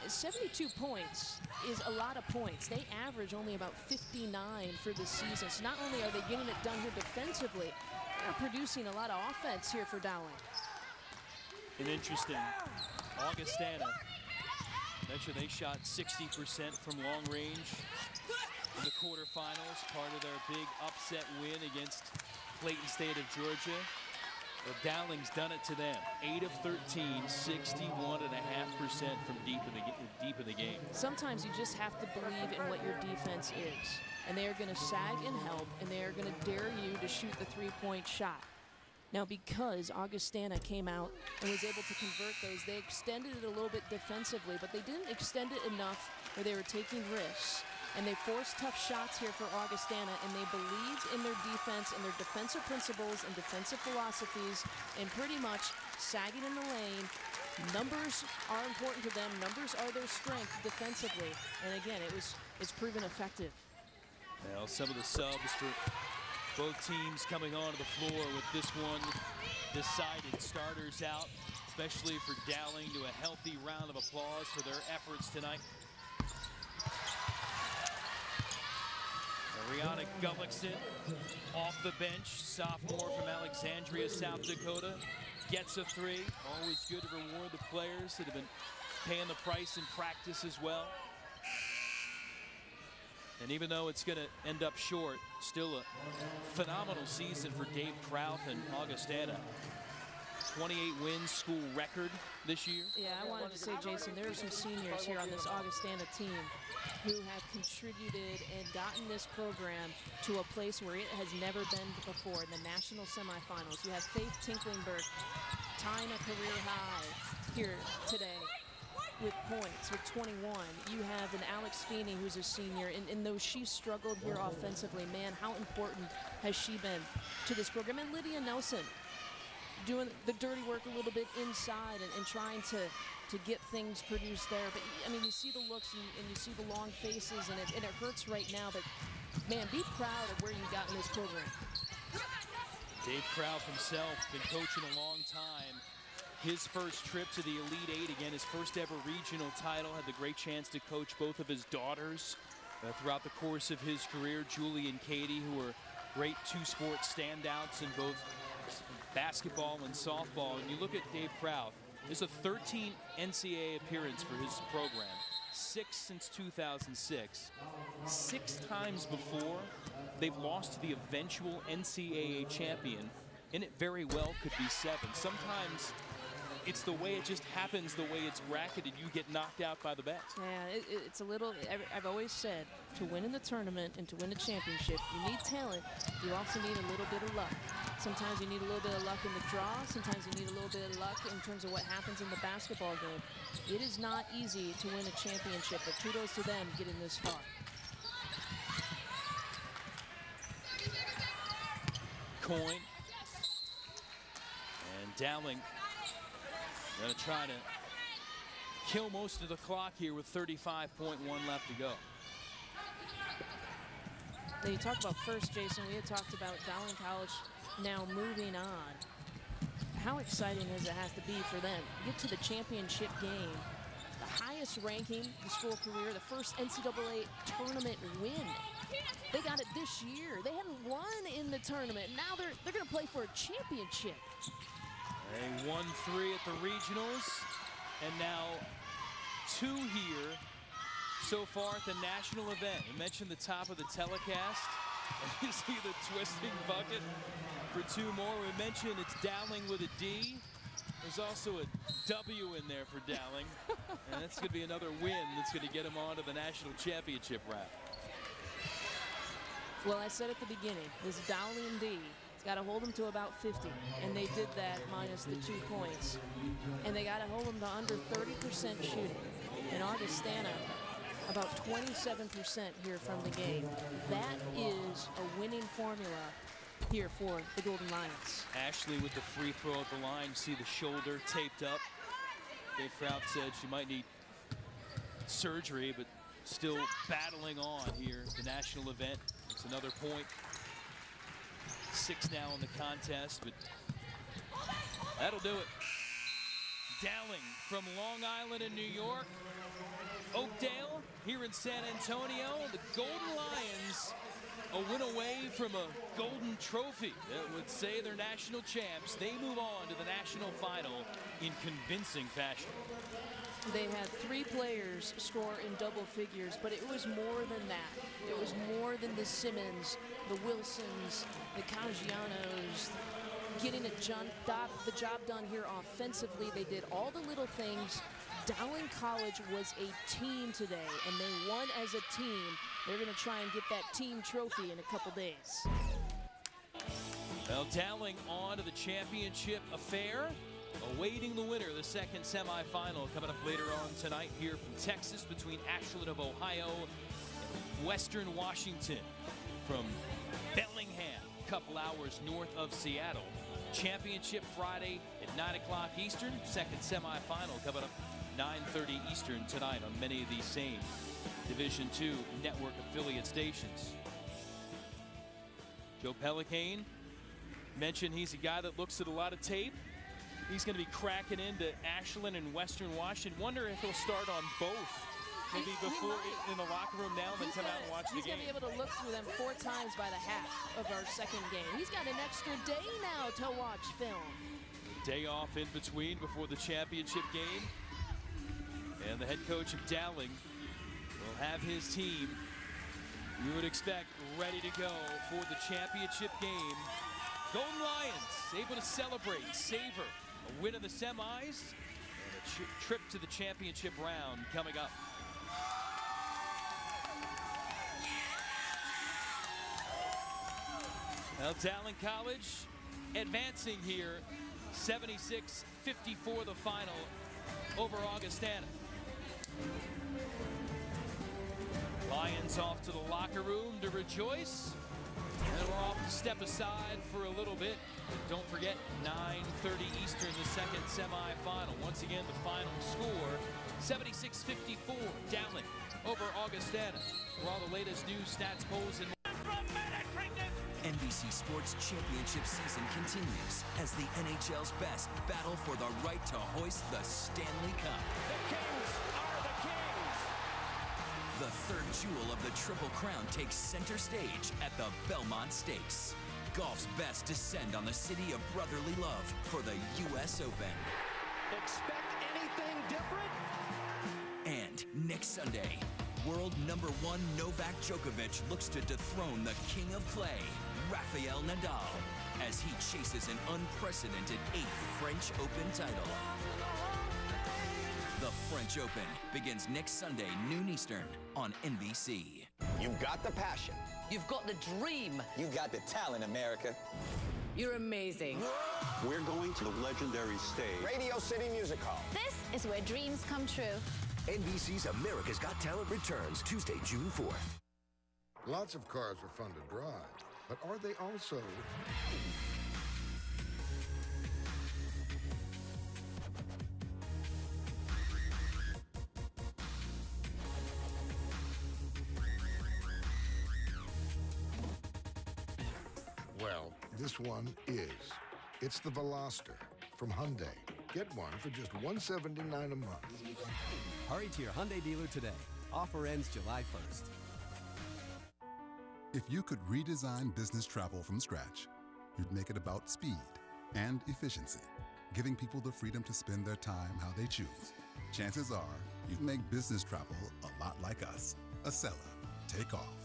72 points is a lot of points. They average only about 59 for the season. So not only are they getting it done here defensively, they're producing a lot of offense here for Dowling. And interesting, Augustana. Mentioned they shot 60% from long range in the quarterfinals, part of their big upset win against Clayton State of Georgia. Well, Dowling's done it to them. 8 of 13, 61.5% from deep in the game. Sometimes you just have to believe in what your defense is, and they are going to sag and help, and they are going to dare you to shoot the three-point shot. Now, because Augustana came out and was able to convert those, they extended it a little bit defensively, but they didn't extend it enough where they were taking risks. And they forced tough shots here for Augustana, and they believed in their defense and their defensive principles and defensive philosophies, and pretty much sagging in the lane. Numbers are important to them. Numbers are their strength defensively. And again, it's proven effective. Well, some of the subs for both teams coming onto the floor with this one decided. Starters out, especially for Dowling, to a healthy round of applause for their efforts tonight. Rihanna Gullickson off the bench, sophomore from Alexandria, South Dakota, gets a three. Always good to reward the players that have been paying the price in practice as well. And even though it's going to end up short, still a phenomenal season for Dave Krauth and Augustana. 28 wins, school record this year. Yeah, I wanted to say, Jason, there are some seniors here on this Augustana team who have contributed and gotten this program to a place where it has never been before, in the national semifinals. You have Faith Tinklingberg tying a career high here today with points, with 21. You have an Alex Feeney, who's a senior, and though she struggled here offensively, man, how important has she been to this program? And Lydia Nelson, doing the dirty work a little bit inside and trying to get things produced there. But, I mean, you see the looks and you see the long faces, and it hurts right now. But, man, be proud of where you got in this program. Dave Krauth himself, been coaching a long time. His first trip to the Elite Eight, again, his first ever regional title. Had the great chance to coach both of his daughters throughout the course of his career, Julie and Katie, who were great two-sport standouts in both basketball and softball. And you look at Dave Krauth, this is a 13th NCAA appearance for his program, 6 since 2006. 6 times before, they've lost to the eventual NCAA champion, and it very well could be 7. Sometimes it's the way it just happens, the way it's bracketed. You get knocked out by the best. Yeah, it's a little, I've always said, to win in the tournament and to win a championship, you need talent. You also need a little bit of luck. Sometimes you need a little bit of luck in the draw. Sometimes you need a little bit of luck in terms of what happens in the basketball game. It is not easy to win a championship, but kudos to them getting this far. Coin. And Dowling going to try to kill most of the clock here with 35.1 left to go. Now you talk about first, Jason. We had talked about Dowling College now moving on. How exciting does it have to be for them? Get to the championship game. The highest ranking the school career, the first NCAA tournament win. They got it this year. They hadn't won in the tournament. Now they're going to play for a championship. They won 3 at the regionals, and now 2 here so far at the national event. I mentioned the top of the telecast, and you see the twisting bucket for 2 more. We mentioned it's Dowling with a D. There's also a W in there for Dowling, and that's going to be another win that's going to get them on to the national championship round. Well, I said at the beginning, this Dowling D, it's got to hold them to about 50, and they did that minus the 2 points. And they got to hold them to under 30% shooting. In Augustana, about 27% here from the game. That is a winning formula here for the Golden Lions. Ashley with the free throw at the line. See the shoulder taped up. Dave Krauth said she might need surgery, but still battling on here at the national event. It's another point. 6 now in the contest, but that'll do it. Dowling from Long Island in New York. Oakdale here in San Antonio. The Golden Lions a win away from a golden trophy. That would say they're national champs. They move on to the national final in convincing fashion. They had 3 players score in double figures, but it was more than that. It was more than the Simmons, the Wilsons, the Caggianos, getting the job done here offensively. They did all the little things. Dowling College was a team today, and they won as a team. They're going to try and get that team trophy in a couple days. Well, Well, Dowling on to the championship affair, awaiting the winner. The second semifinal coming up later on tonight here from Texas between Ashland of Ohio and Western Washington from Bellingham, a couple hours north of Seattle. Championship Friday at 9 o'clock Eastern. Second semifinal coming up 9:30 Eastern tonight on many of these same Division II network affiliate stations. Joe Pellicane mentioned he's a guy that looks at a lot of tape. He's going to be cracking into Ashland and Western Washington. Wonder if he'll start on both. Maybe before in the locker room now and then come out and watch the game. He's going to be able to look through them 4 times by the half of our second game. He's got an extra day now to watch film. Day off in between before the championship game. And the head coach of Dowling will have his team, you would expect, ready to go for the championship game. Golden Lions able to celebrate, savor a win in the semis and a trip to the championship round coming up. Well, Dowling College advancing here, 76-54 the final over Augustana. Lions off to the locker room to rejoice. And we're off to step aside for a little bit. Don't forget, 9:30 Eastern, the second semifinal. Once again, the final score, 76-54, Dowling over Augustana. For all the latest news, stats, polls, and NBC Sports Championship season continues as the NHL's best battle for the right to hoist the Stanley Cup. The Kings are the Kings! The third jewel of the Triple Crown takes center stage at the Belmont Stakes. Golf's best descend on the city of brotherly love for the U.S. Open. Expect anything different? And next Sunday, world #1 Novak Djokovic looks to dethrone the king of clay, Rafael Nadal, as he chases an unprecedented 8th French Open title. The French Open begins next Sunday, noon Eastern, on NBC. You've got the passion. You've got the dream. You've got the talent, America. You're amazing. We're going to the legendary stage, Radio City Music Hall. This is where dreams come true. NBC's America's Got Talent returns Tuesday, June 4th. Lots of cars are fun to drive, but are they also... Well, this one is. It's the Veloster from Hyundai. Get one for just $179 a month. Hurry to your Hyundai dealer today. Offer ends July 1st. If you could redesign business travel from scratch, you'd make it about speed and efficiency, giving people the freedom to spend their time how they choose. Chances are, you'd make business travel a lot like us. Acela. Take off.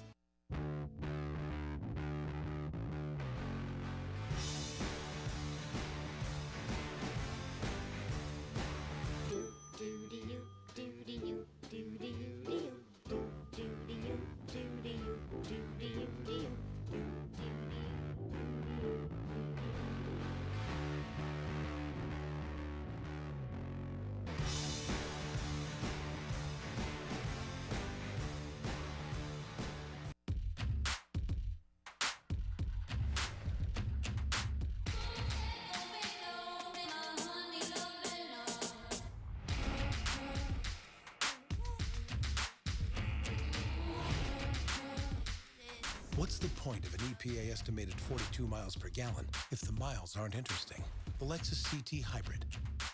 What's the point of an EPA estimated 42 miles per gallon if the miles aren't interesting? The Lexus CT Hybrid.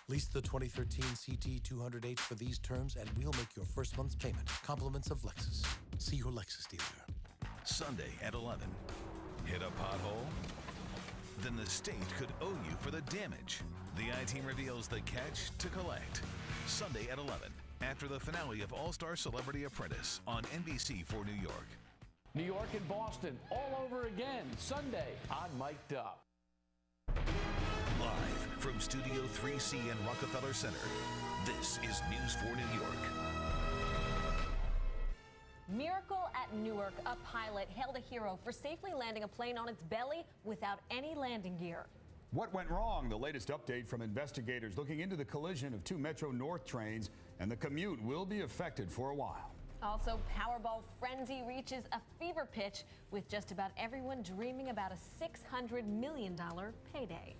Lease the 2013 CT 200H for these terms and we'll make your first month's payment. Compliments of Lexus. See your Lexus dealer. Sunday at 11. Hit a pothole? Then the state could owe you for the damage. The I-Team reveals the catch to collect. Sunday at 11, after the finale of All-Star Celebrity Apprentice on NBC for New York. New York and Boston all over again Sunday on Mic'd Up. Live from Studio 3C in Rockefeller Center, this is News 4 New York. Miracle at at Newark, a pilot hailed a hero for safely landing a plane on its belly without any landing gear. What went wrong? The latest update from investigators looking into the collision of two Metro North trains, and the commute will be affected for a while. Also, Powerball frenzy reaches a fever pitch with just about everyone dreaming about a $600 million payday.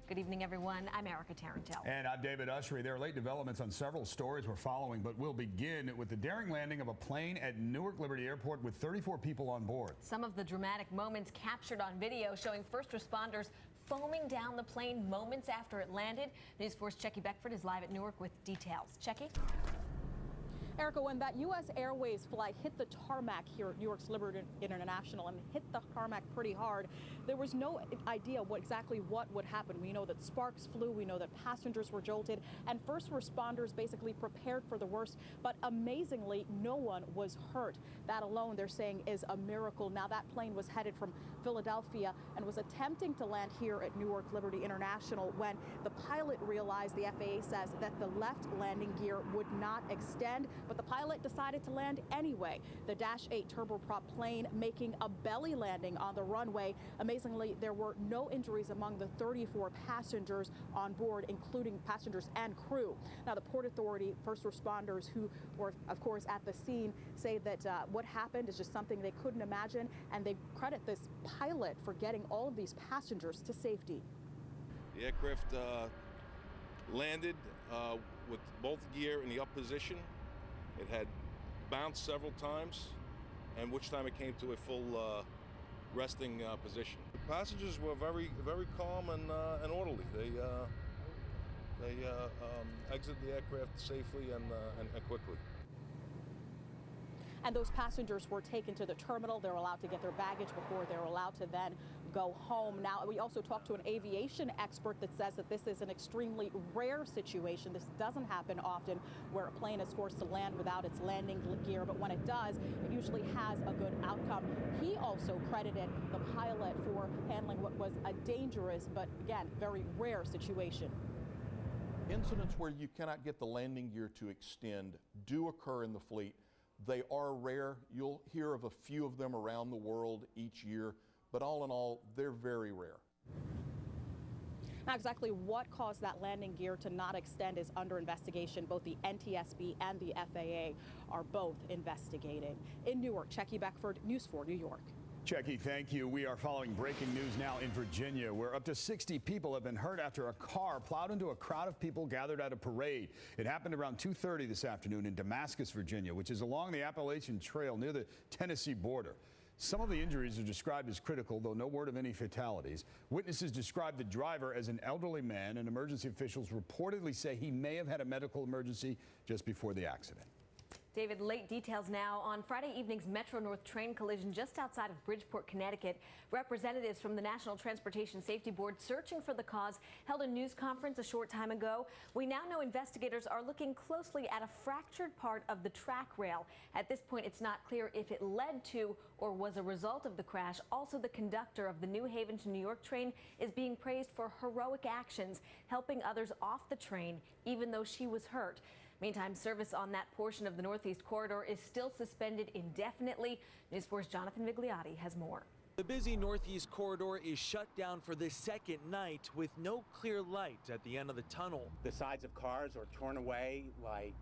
Good evening, everyone. I'm Erica Tarantel. And I'm David Ushery. There are late developments on several stories we're following, but we'll begin with the daring landing of a plane at Newark Liberty Airport with 34 people on board. Some of the dramatic moments captured on video showing first responders foaming down the plane moments after it landed. News 4's Checky Beckford is live at Newark with details. Checky? Erica, when that U.S. Airways flight hit the tarmac here at Newark's Liberty International and hit the tarmac pretty hard, there was no idea exactly what would happen. We know that sparks flew, we know that passengers were jolted, and first responders basically prepared for the worst, but amazingly, no one was hurt. That alone, they're saying, is a miracle. Now, that plane was headed from Philadelphia and was attempting to land here at Newark Liberty International when the pilot realized, the FAA says, that the left landing gear would not extend, but the pilot decided to land anyway. The Dash 8 turboprop plane making a belly landing on the runway. Amazingly, there were no injuries among the 34 passengers on board, including passengers and crew. Now, the Port Authority first responders who were, of course, at the scene say that what happened is just something they couldn't imagine, and they credit this pilot for getting all of these passengers to safety. The aircraft landed with both gear in the up position. It had bounced several times, and which time it came to a full resting position. The passengers were very, very calm and orderly. They exited the aircraft safely and quickly. And those passengers were taken to the terminal. They're allowed to get their baggage before they're allowed to then go home. Now, we also talked to an aviation expert that says that this is an extremely rare situation. This doesn't happen often, where a plane is forced to land without its landing gear, but when it does, it usually has a good outcome. He also credited the pilot for handling what was a dangerous, but again, very rare situation. Incidents where you cannot get the landing gear to extend do occur in the fleet. They are rare. You'll hear of a few of them around the world each year, but all in all, they're very rare. Now, exactly what caused that landing gear to not extend is under investigation. Both the NTSB and the FAA are both investigating. In Newark, Checky Beckford, News 4 New York. Checky, thank you. We are following breaking news now in Virginia, where up to 60 people have been hurt after a car plowed into a crowd of people gathered at a parade. It happened around 2:30 this afternoon in Damascus, Virginia, which is along the Appalachian Trail near the Tennessee border. Some of the injuries are described as critical, though no word of any fatalities. Witnesses described the driver as an elderly man, and emergency officials reportedly say he may have had a medical emergency just before the accident. David, late details now on Friday evening's Metro North train collision just outside of Bridgeport, Connecticut. Representatives from the National Transportation Safety Board searching for the cause held a news conference a short time ago. We now know investigators are looking closely at a fractured part of the track rail. At this point, it's not clear if it led to or was a result of the crash. Also, the conductor of the New Haven to New York train is being praised for heroic actions, helping others off the train, even though she was hurt. Meantime, service on that portion of the Northeast Corridor is still suspended indefinitely. News 4's Jonathan Migliotti has more. The busy Northeast Corridor is shut down for the second night with no clear light at the end of the tunnel. The sides of cars are torn away like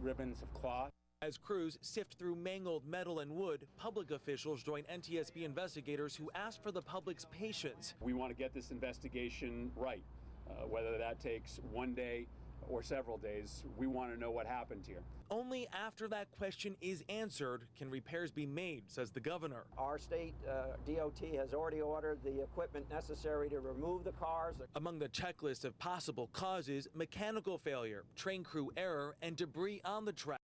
ribbons of cloth. As crews sift through mangled metal and wood, public officials join NTSB investigators who ask for the public's patience. We want to get this investigation right, whether that takes one day or several days. We want to know what happened here. Only after that question is answered can repairs be made, says the governor. Our state DOT has already ordered the equipment necessary to remove the cars. Among the checklist of possible causes, mechanical failure, train crew error, and debris on the track.